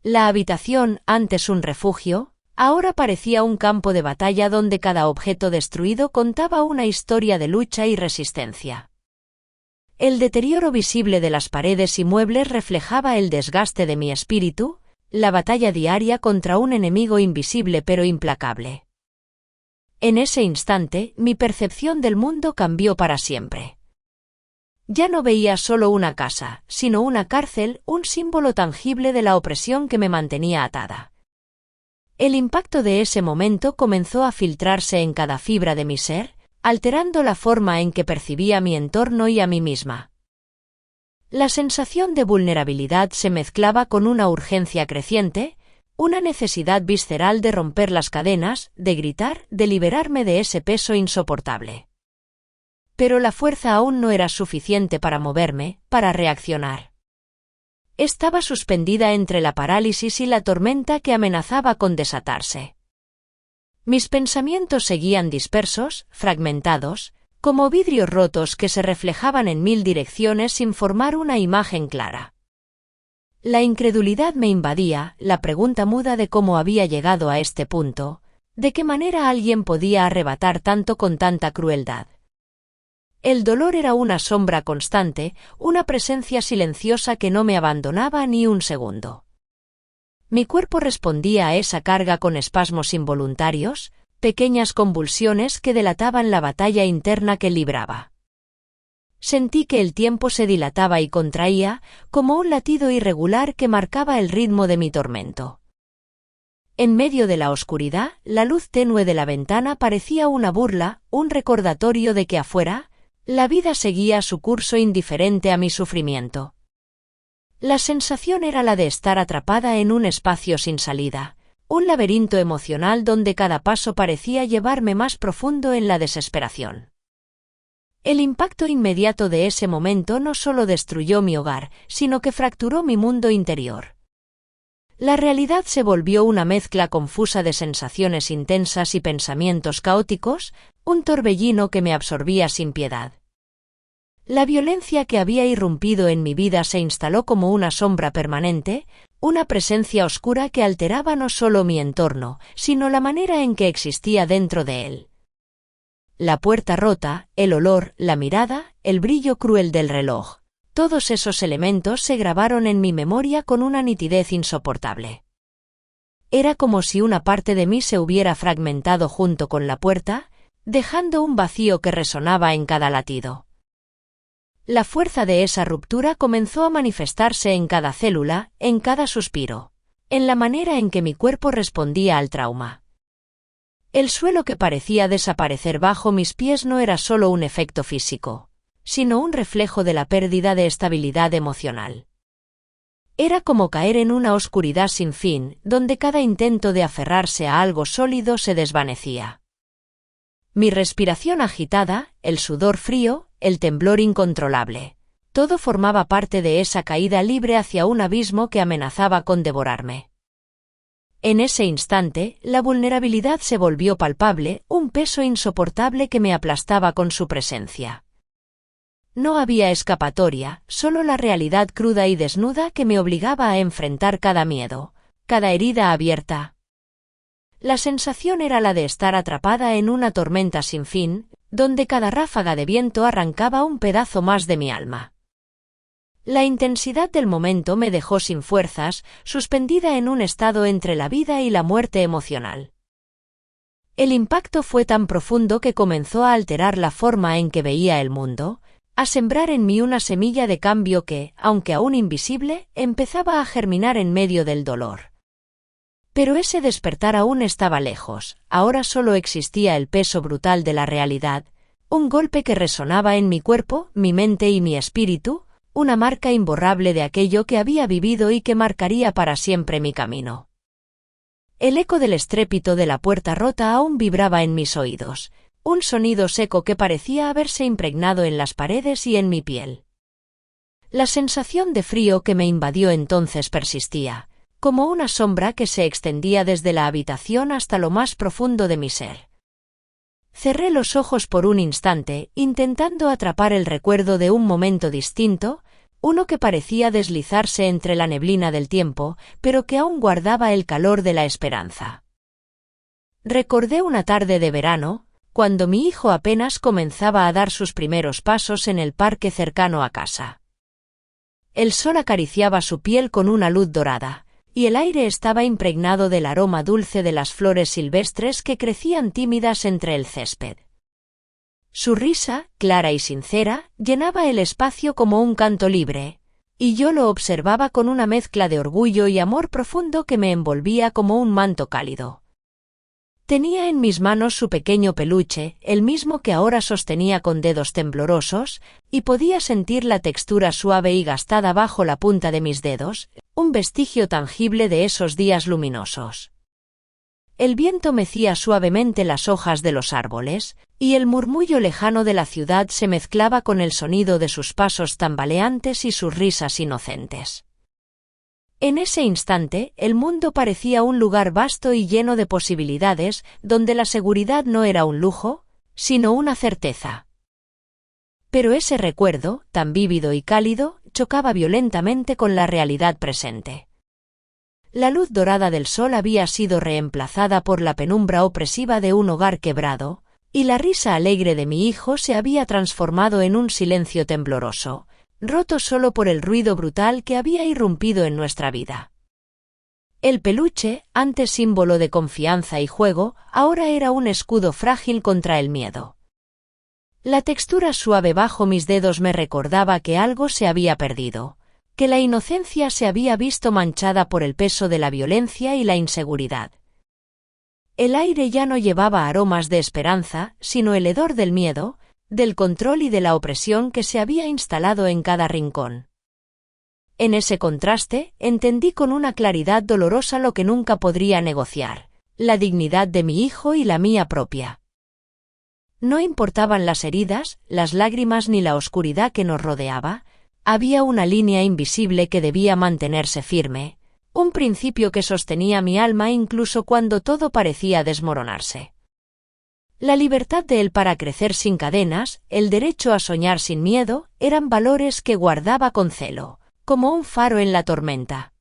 La habitación, antes un refugio, ahora parecía un campo de batalla donde cada objeto destruido contaba una historia de lucha y resistencia. El deterioro visible de las paredes y muebles reflejaba el desgaste de mi espíritu, la batalla diaria contra un enemigo invisible pero implacable. En ese instante, mi percepción del mundo cambió para siempre. Ya no veía solo una casa, sino una cárcel, un símbolo tangible de la opresión que me mantenía atada. El impacto de ese momento comenzó a filtrarse en cada fibra de mi ser, alterando la forma en que percibía mi entorno y a mí misma. La sensación de vulnerabilidad se mezclaba con una urgencia creciente, una necesidad visceral de romper las cadenas, de gritar, de liberarme de ese peso insoportable. Pero la fuerza aún no era suficiente para moverme, para reaccionar. Estaba suspendida entre la parálisis y la tormenta que amenazaba con desatarse. Mis pensamientos seguían dispersos, fragmentados, como vidrios rotos que se reflejaban en mil direcciones sin formar una imagen clara. La incredulidad me invadía, la pregunta muda de cómo había llegado a este punto, de qué manera alguien podía arrebatar tanto con tanta crueldad. El dolor era una sombra constante, una presencia silenciosa que no me abandonaba ni un segundo. Mi cuerpo respondía a esa carga con espasmos involuntarios, pequeñas convulsiones que delataban la batalla interna que libraba. Sentí que el tiempo se dilataba y contraía, como un latido irregular que marcaba el ritmo de mi tormento. En medio de la oscuridad, la luz tenue de la ventana parecía una burla, un recordatorio de que afuera, la vida seguía su curso indiferente a mi sufrimiento. La sensación era la de estar atrapada en un espacio sin salida, un laberinto emocional donde cada paso parecía llevarme más profundo en la desesperación. El impacto inmediato de ese momento no solo destruyó mi hogar, sino que fracturó mi mundo interior. La realidad se volvió una mezcla confusa de sensaciones intensas y pensamientos caóticos, un torbellino que me absorbía sin piedad. La violencia que había irrumpido en mi vida se instaló como una sombra permanente, una presencia oscura que alteraba no solo mi entorno, sino la manera en que existía dentro de él. La puerta rota, el olor, la mirada, el brillo cruel del reloj, todos esos elementos se grabaron en mi memoria con una nitidez insoportable. Era como si una parte de mí se hubiera fragmentado junto con la puerta, dejando un vacío que resonaba en cada latido. La fuerza de esa ruptura comenzó a manifestarse en cada célula, en cada suspiro, en la manera en que mi cuerpo respondía al trauma. El suelo que parecía desaparecer bajo mis pies no era solo un efecto físico, sino un reflejo de la pérdida de estabilidad emocional. Era como caer en una oscuridad sin fin, donde cada intento de aferrarse a algo sólido se desvanecía. Mi respiración agitada, el sudor frío, el temblor incontrolable. Todo formaba parte de esa caída libre hacia un abismo que amenazaba con devorarme. En ese instante, la vulnerabilidad se volvió palpable, un peso insoportable que me aplastaba con su presencia. No había escapatoria, solo la realidad cruda y desnuda que me obligaba a enfrentar cada miedo, cada herida abierta. La sensación era la de estar atrapada en una tormenta sin fin, donde cada ráfaga de viento arrancaba un pedazo más de mi alma. La intensidad del momento me dejó sin fuerzas, suspendida en un estado entre la vida y la muerte emocional. El impacto fue tan profundo que comenzó a alterar la forma en que veía el mundo, a sembrar en mí una semilla de cambio que, aunque aún invisible, empezaba a germinar en medio del dolor. Pero ese despertar aún estaba lejos, ahora solo existía el peso brutal de la realidad, un golpe que resonaba en mi cuerpo, mi mente y mi espíritu, una marca imborrable de aquello que había vivido y que marcaría para siempre mi camino. El eco del estrépito de la puerta rota aún vibraba en mis oídos, un sonido seco que parecía haberse impregnado en las paredes y en mi piel. La sensación de frío que me invadió entonces persistía, como una sombra que se extendía desde la habitación hasta lo más profundo de mi ser. Cerré los ojos por un instante, intentando atrapar el recuerdo de un momento distinto, uno que parecía deslizarse entre la neblina del tiempo, pero que aún guardaba el calor de la esperanza. Recordé una tarde de verano, cuando mi hijo apenas comenzaba a dar sus primeros pasos en el parque cercano a casa. El sol acariciaba su piel con una luz dorada, y el aire estaba impregnado del aroma dulce de las flores silvestres que crecían tímidas entre el césped. Su risa, clara y sincera, llenaba el espacio como un canto libre, y yo lo observaba con una mezcla de orgullo y amor profundo que me envolvía como un manto cálido. Tenía en mis manos su pequeño peluche, el mismo que ahora sostenía con dedos temblorosos, y podía sentir la textura suave y gastada bajo la punta de mis dedos, un vestigio tangible de esos días luminosos. El viento mecía suavemente las hojas de los árboles, y el murmullo lejano de la ciudad se mezclaba con el sonido de sus pasos tambaleantes y sus risas inocentes. En ese instante, el mundo parecía un lugar vasto y lleno de posibilidades, donde la seguridad no era un lujo, sino una certeza. Pero ese recuerdo, tan vívido y cálido, chocaba violentamente con la realidad presente. La luz dorada del sol había sido reemplazada por la penumbra opresiva de un hogar quebrado, y la risa alegre de mi hijo se había transformado en un silencio tembloroso, roto solo por el ruido brutal que había irrumpido en nuestra vida. El peluche, antes símbolo de confianza y juego, ahora era un escudo frágil contra el miedo. La textura suave bajo mis dedos me recordaba que algo se había perdido, que la inocencia se había visto manchada por el peso de la violencia y la inseguridad. El aire ya no llevaba aromas de esperanza, sino el hedor del miedo, del control y de la opresión que se había instalado en cada rincón. En ese contraste, entendí con una claridad dolorosa lo que nunca podría negociar, la dignidad de mi hijo y la mía propia. No importaban las heridas, las lágrimas ni la oscuridad que nos rodeaba, había una línea invisible que debía mantenerse firme, un principio que sostenía mi alma incluso cuando todo parecía desmoronarse. La libertad de él para crecer sin cadenas, el derecho a soñar sin miedo, eran valores que guardaba con celo, como un faro en la tormenta.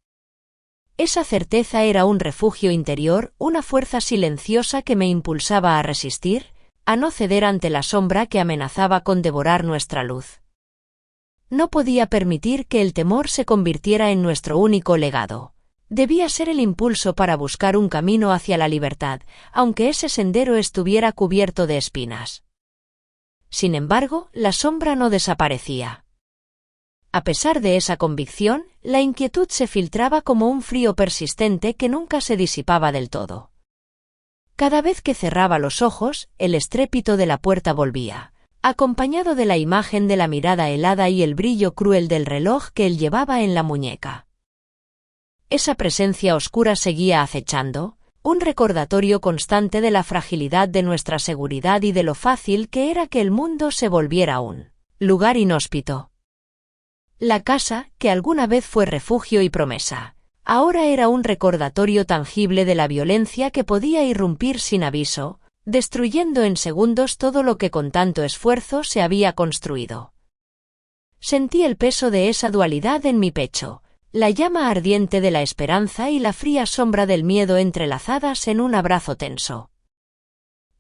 Esa certeza era un refugio interior, una fuerza silenciosa que me impulsaba a resistir, a no ceder ante la sombra que amenazaba con devorar nuestra luz. No podía permitir que el temor se convirtiera en nuestro único legado. Debía ser el impulso para buscar un camino hacia la libertad, aunque ese sendero estuviera cubierto de espinas. Sin embargo, la sombra no desaparecía. A pesar de esa convicción, la inquietud se filtraba como un frío persistente que nunca se disipaba del todo. Cada vez que cerraba los ojos, el estrépito de la puerta volvía, acompañado de la imagen de la mirada helada y el brillo cruel del reloj que él llevaba en la muñeca. Esa presencia oscura seguía acechando, un recordatorio constante de la fragilidad de nuestra seguridad y de lo fácil que era que el mundo se volviera un lugar inhóspito. La casa, que alguna vez fue refugio y promesa, ahora era un recordatorio tangible de la violencia que podía irrumpir sin aviso, destruyendo en segundos todo lo que con tanto esfuerzo se había construido. Sentí el peso de esa dualidad en mi pecho, la llama ardiente de la esperanza y la fría sombra del miedo entrelazadas en un abrazo tenso.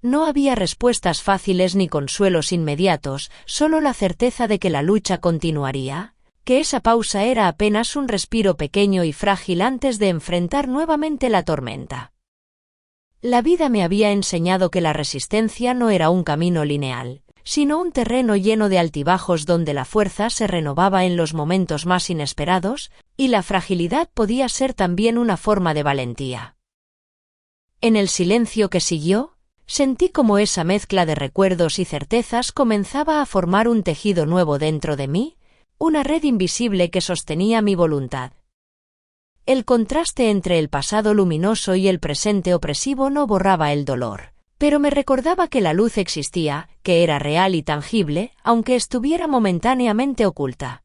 No había respuestas fáciles ni consuelos inmediatos, solo la certeza de que la lucha continuaría, que esa pausa era apenas un respiro pequeño y frágil antes de enfrentar nuevamente la tormenta. La vida me había enseñado que la resistencia no era un camino lineal, sino un terreno lleno de altibajos donde la fuerza se renovaba en los momentos más inesperados, y la fragilidad podía ser también una forma de valentía. En el silencio que siguió, sentí como esa mezcla de recuerdos y certezas comenzaba a formar un tejido nuevo dentro de mí, una red invisible que sostenía mi voluntad. El contraste entre el pasado luminoso y el presente opresivo no borraba el dolor, pero me recordaba que la luz existía, que era real y tangible, aunque estuviera momentáneamente oculta.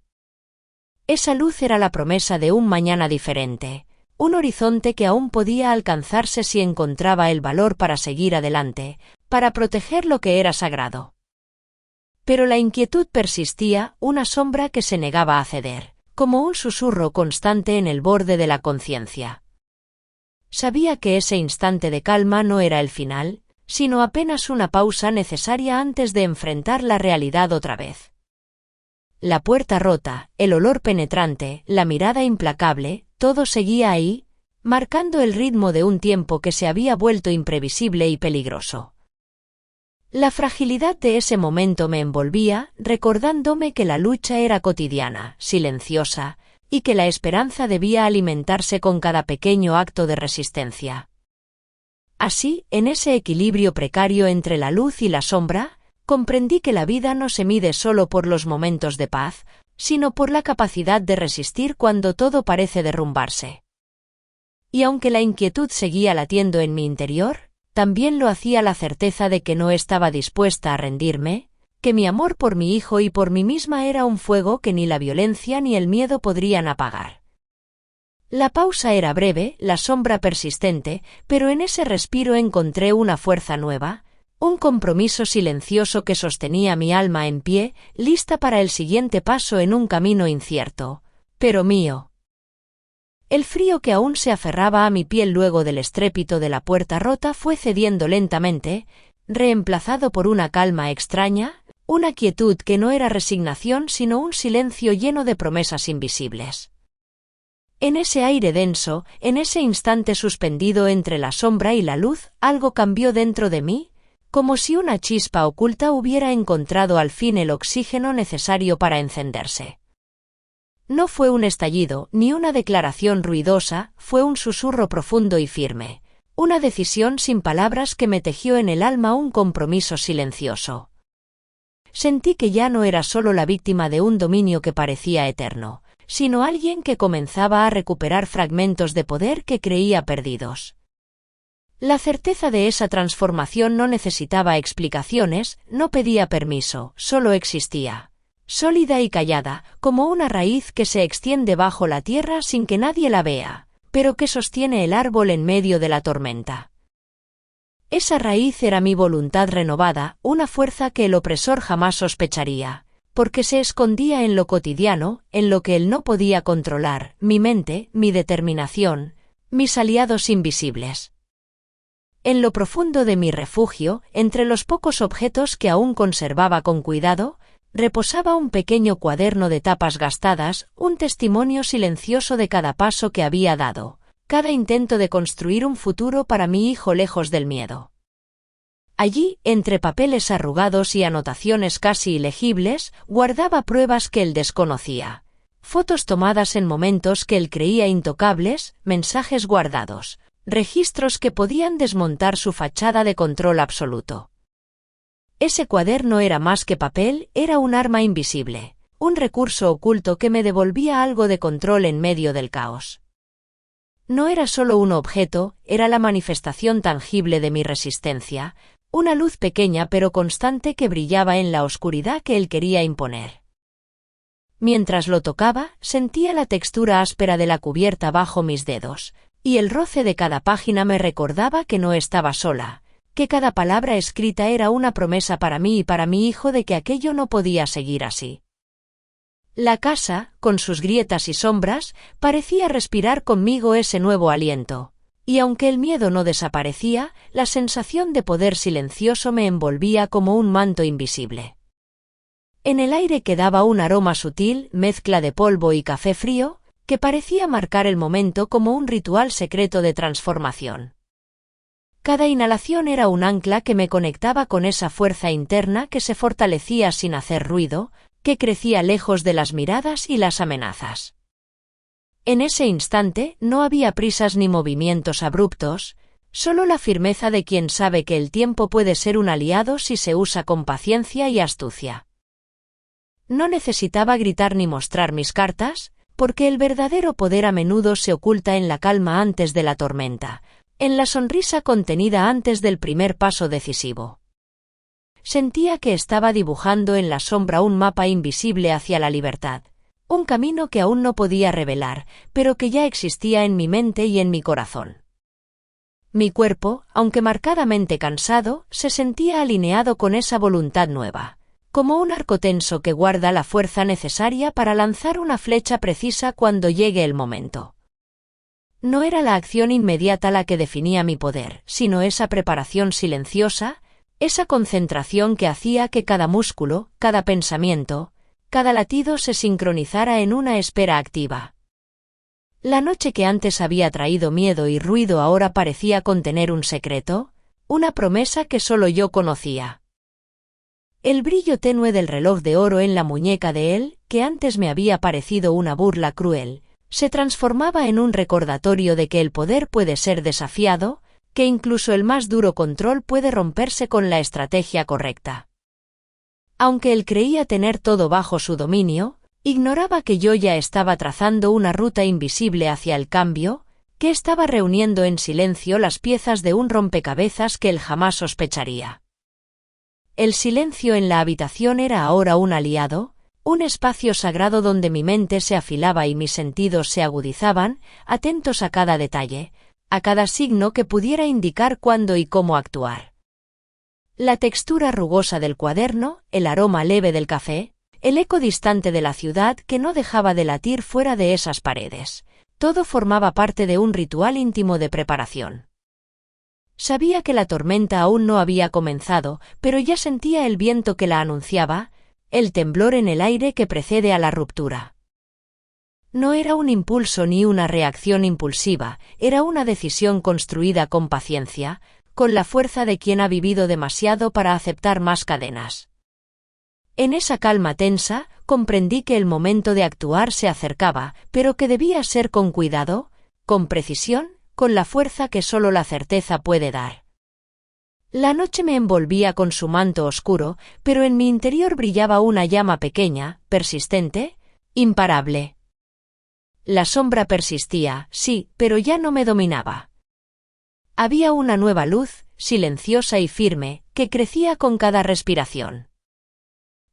Esa luz era la promesa de un mañana diferente, un horizonte que aún podía alcanzarse si encontraba el valor para seguir adelante, para proteger lo que era sagrado. Pero la inquietud persistía, una sombra que se negaba a ceder, como un susurro constante en el borde de la conciencia. Sabía que ese instante de calma no era el final, sino apenas una pausa necesaria antes de enfrentar la realidad otra vez. La puerta rota, el olor penetrante, la mirada implacable, todo seguía ahí, marcando el ritmo de un tiempo que se había vuelto imprevisible y peligroso. La fragilidad de ese momento me envolvía, recordándome que la lucha era cotidiana, silenciosa, y que la esperanza debía alimentarse con cada pequeño acto de resistencia. Así, en ese equilibrio precario entre la luz y la sombra, comprendí que la vida no se mide solo por los momentos de paz, sino por la capacidad de resistir cuando todo parece derrumbarse. Y aunque la inquietud seguía latiendo en mi interior, también lo hacía la certeza de que no estaba dispuesta a rendirme, que mi amor por mi hijo y por mí misma era un fuego que ni la violencia ni el miedo podrían apagar. La pausa era breve, la sombra persistente, pero en ese respiro encontré una fuerza nueva, un compromiso silencioso que sostenía mi alma en pie, lista para el siguiente paso en un camino incierto, pero mío. El frío que aún se aferraba a mi piel luego del estrépito de la puerta rota fue cediendo lentamente, reemplazado por una calma extraña, una quietud que no era resignación sino un silencio lleno de promesas invisibles. En ese aire denso, en ese instante suspendido entre la sombra y la luz, algo cambió dentro de mí, como si una chispa oculta hubiera encontrado al fin el oxígeno necesario para encenderse. No fue un estallido, ni una declaración ruidosa, fue un susurro profundo y firme, una decisión sin palabras que me tejió en el alma un compromiso silencioso. Sentí que ya no era solo la víctima de un dominio que parecía eterno, sino alguien que comenzaba a recuperar fragmentos de poder que creía perdidos. La certeza de esa transformación no necesitaba explicaciones, no pedía permiso, solo existía. Sólida y callada, como una raíz que se extiende bajo la tierra sin que nadie la vea, pero que sostiene el árbol en medio de la tormenta. Esa raíz era mi voluntad renovada, una fuerza que el opresor jamás sospecharía, porque se escondía en lo cotidiano, en lo que él no podía controlar, mi mente, mi determinación, mis aliados invisibles. En lo profundo de mi refugio, entre los pocos objetos que aún conservaba con cuidado, reposaba un pequeño cuaderno de tapas gastadas, un testimonio silencioso de cada paso que había dado, cada intento de construir un futuro para mi hijo lejos del miedo. Allí, entre papeles arrugados y anotaciones casi ilegibles, guardaba pruebas que él desconocía, fotos tomadas en momentos que él creía intocables, mensajes guardados, registros que podían desmontar su fachada de control absoluto. Ese cuaderno era más que papel, era un arma invisible, un recurso oculto que me devolvía algo de control en medio del caos. No era solo un objeto, era la manifestación tangible de mi resistencia, una luz pequeña pero constante que brillaba en la oscuridad que él quería imponer. Mientras lo tocaba, sentía la textura áspera de la cubierta bajo mis dedos, y el roce de cada página me recordaba que no estaba sola, que cada palabra escrita era una promesa para mí y para mi hijo de que aquello no podía seguir así. La casa, con sus grietas y sombras, parecía respirar conmigo ese nuevo aliento, y aunque el miedo no desaparecía, la sensación de poder silencioso me envolvía como un manto invisible. En el aire quedaba un aroma sutil, mezcla de polvo y café frío, que parecía marcar el momento como un ritual secreto de transformación. Cada inhalación era un ancla que me conectaba con esa fuerza interna que se fortalecía sin hacer ruido, que crecía lejos de las miradas y las amenazas. En ese instante no había prisas ni movimientos abruptos, solo la firmeza de quien sabe que el tiempo puede ser un aliado si se usa con paciencia y astucia. No necesitaba gritar ni mostrar mis cartas, porque el verdadero poder a menudo se oculta en la calma antes de la tormenta, en la sonrisa contenida antes del primer paso decisivo. Sentía que estaba dibujando en la sombra un mapa invisible hacia la libertad, un camino que aún no podía revelar, pero que ya existía en mi mente y en mi corazón. Mi cuerpo, aunque marcadamente cansado, se sentía alineado con esa voluntad nueva, como un arco tenso que guarda la fuerza necesaria para lanzar una flecha precisa cuando llegue el momento. No era la acción inmediata la que definía mi poder, sino esa preparación silenciosa, esa concentración que hacía que cada músculo, cada pensamiento, cada latido se sincronizara en una espera activa. La noche que antes había traído miedo y ruido ahora parecía contener un secreto, una promesa que solo yo conocía. El brillo tenue del reloj de oro en la muñeca de él, que antes me había parecido una burla cruel, se transformaba en un recordatorio de que el poder puede ser desafiado, que incluso el más duro control puede romperse con la estrategia correcta. Aunque él creía tener todo bajo su dominio, ignoraba que yo ya estaba trazando una ruta invisible hacia el cambio, que estaba reuniendo en silencio las piezas de un rompecabezas que él jamás sospecharía. El silencio en la habitación era ahora un aliado, un espacio sagrado donde mi mente se afilaba y mis sentidos se agudizaban, atentos a cada detalle, a cada signo que pudiera indicar cuándo y cómo actuar. La textura rugosa del cuaderno, el aroma leve del café, el eco distante de la ciudad que no dejaba de latir fuera de esas paredes, todo formaba parte de un ritual íntimo de preparación. Sabía que la tormenta aún no había comenzado, pero ya sentía el viento que la anunciaba, el temblor en el aire que precede a la ruptura. No era un impulso ni una reacción impulsiva, era una decisión construida con paciencia, con la fuerza de quien ha vivido demasiado para aceptar más cadenas. En esa calma tensa, comprendí que el momento de actuar se acercaba, pero que debía ser con cuidado, con precisión, con la fuerza que solo la certeza puede dar. La noche me envolvía con su manto oscuro, pero en mi interior brillaba una llama pequeña, persistente, imparable. La sombra persistía, sí, pero ya no me dominaba. Había una nueva luz, silenciosa y firme, que crecía con cada respiración.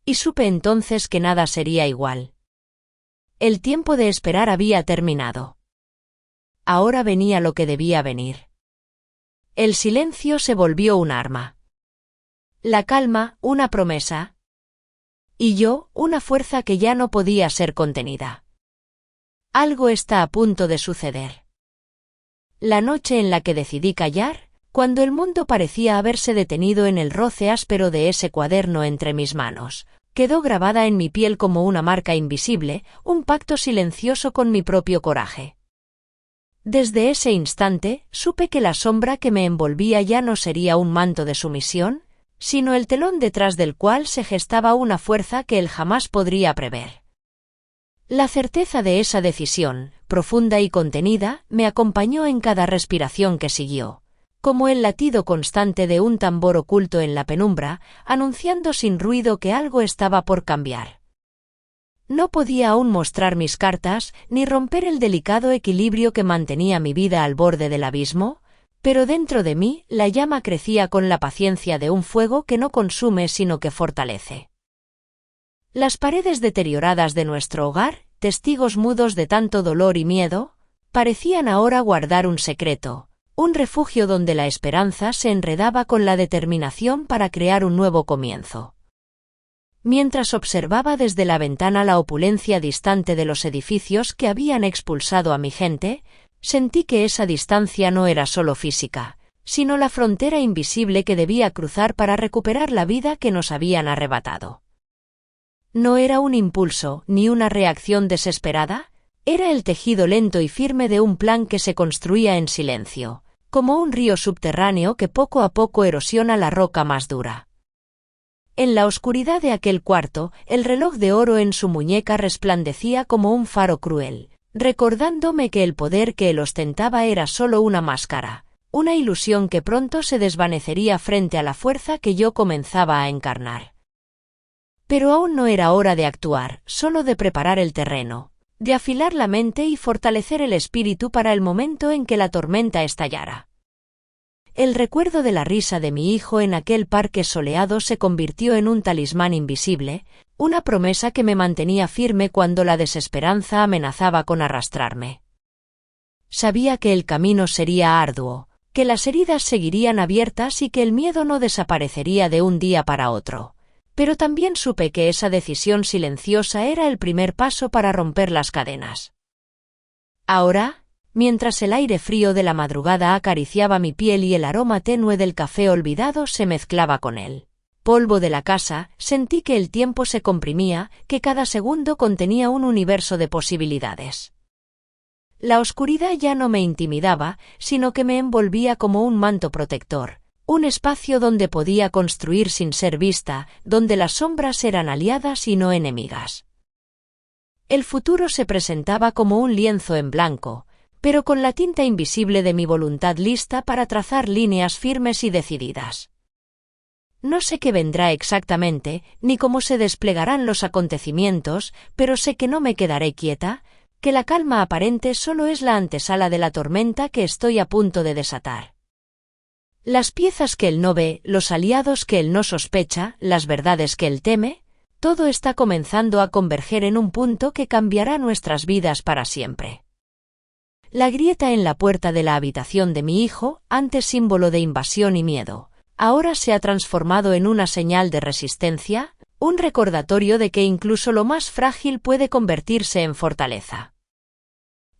Y supe entonces que nada sería igual. El tiempo de esperar había terminado. Ahora venía lo que debía venir. El silencio se volvió un arma. La calma, una promesa. Y yo, una fuerza que ya no podía ser contenida. Algo está a punto de suceder. La noche en la que decidí callar, cuando el mundo parecía haberse detenido en el roce áspero de ese cuaderno entre mis manos, quedó grabada en mi piel como una marca invisible, un pacto silencioso con mi propio coraje. Desde ese instante, supe que la sombra que me envolvía ya no sería un manto de sumisión, sino el telón detrás del cual se gestaba una fuerza que él jamás podría prever. La certeza de esa decisión, profunda y contenida, me acompañó en cada respiración que siguió, como el latido constante de un tambor oculto en la penumbra, anunciando sin ruido que algo estaba por cambiar. No podía aún mostrar mis cartas, ni romper el delicado equilibrio que mantenía mi vida al borde del abismo, pero dentro de mí la llama crecía con la paciencia de un fuego que no consume sino que fortalece. Las paredes deterioradas de nuestro hogar, testigos mudos de tanto dolor y miedo, parecían ahora guardar un secreto, un refugio donde la esperanza se enredaba con la determinación para crear un nuevo comienzo. Mientras observaba desde la ventana la opulencia distante de los edificios que habían expulsado a mi gente, sentí que esa distancia no era solo física, sino la frontera invisible que debía cruzar para recuperar la vida que nos habían arrebatado. No era un impulso, ni una reacción desesperada, era el tejido lento y firme de un plan que se construía en silencio, como un río subterráneo que poco a poco erosiona la roca más dura. En la oscuridad de aquel cuarto, el reloj de oro en su muñeca resplandecía como un faro cruel, recordándome que el poder que él ostentaba era solo una máscara, una ilusión que pronto se desvanecería frente a la fuerza que yo comenzaba a encarnar. Pero aún no era hora de actuar, solo de preparar el terreno, de afilar la mente y fortalecer el espíritu para el momento en que la tormenta estallara. El recuerdo de la risa de mi hijo en aquel parque soleado se convirtió en un talismán invisible, una promesa que me mantenía firme cuando la desesperanza amenazaba con arrastrarme. Sabía que el camino sería arduo, que las heridas seguirían abiertas y que el miedo no desaparecería de un día para otro. Pero también supe que esa decisión silenciosa era el primer paso para romper las cadenas. Ahora, mientras el aire frío de la madrugada acariciaba mi piel y el aroma tenue del café olvidado se mezclaba con él polvo de la casa, sentí que el tiempo se comprimía, que cada segundo contenía un universo de posibilidades. La oscuridad ya no me intimidaba, sino que me envolvía como un manto protector, un espacio donde podía construir sin ser vista, donde las sombras eran aliadas y no enemigas. El futuro se presentaba como un lienzo en blanco, pero con la tinta invisible de mi voluntad lista para trazar líneas firmes y decididas. No sé qué vendrá exactamente, ni cómo se desplegarán los acontecimientos, pero sé que no me quedaré quieta, que la calma aparente solo es la antesala de la tormenta que estoy a punto de desatar. Las piezas que él no ve, los aliados que él no sospecha, las verdades que él teme, todo está comenzando a converger en un punto que cambiará nuestras vidas para siempre. La grieta en la puerta de la habitación de mi hijo, antes símbolo de invasión y miedo, ahora se ha transformado en una señal de resistencia, un recordatorio de que incluso lo más frágil puede convertirse en fortaleza.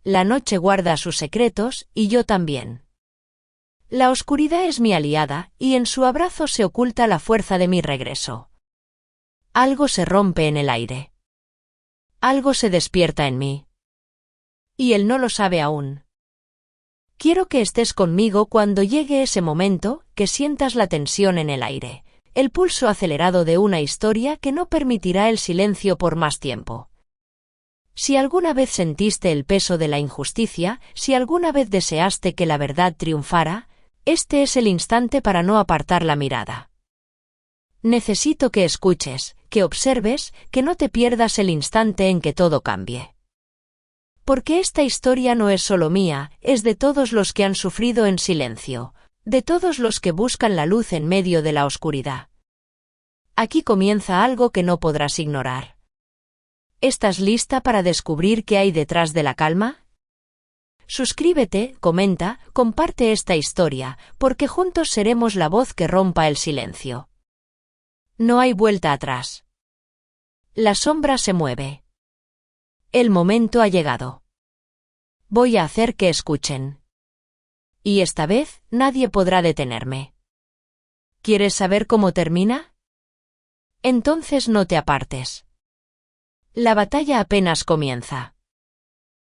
La noche guarda sus secretos, y yo también. La oscuridad es mi aliada, y en su abrazo se oculta la fuerza de mi regreso. Algo se rompe en el aire. Algo se despierta en mí. Y él no lo sabe aún. Quiero que estés conmigo cuando llegue ese momento, que sientas la tensión en el aire, el pulso acelerado de una historia que no permitirá el silencio por más tiempo. Si alguna vez sentiste el peso de la injusticia, si alguna vez deseaste que la verdad triunfara, este es el instante para no apartar la mirada. Necesito que escuches, que observes, que no te pierdas el instante en que todo cambie. Porque esta historia no es solo mía, es de todos los que han sufrido en silencio, de todos los que buscan la luz en medio de la oscuridad. Aquí comienza algo que no podrás ignorar. ¿Estás lista para descubrir qué hay detrás de la calma? Suscríbete, comenta, comparte esta historia, porque juntos seremos la voz que rompa el silencio. No hay vuelta atrás. La sombra se mueve. El momento ha llegado. Voy a hacer que escuchen. Y esta vez, nadie podrá detenerme. ¿Quieres saber cómo termina? Entonces no te apartes. La batalla apenas comienza.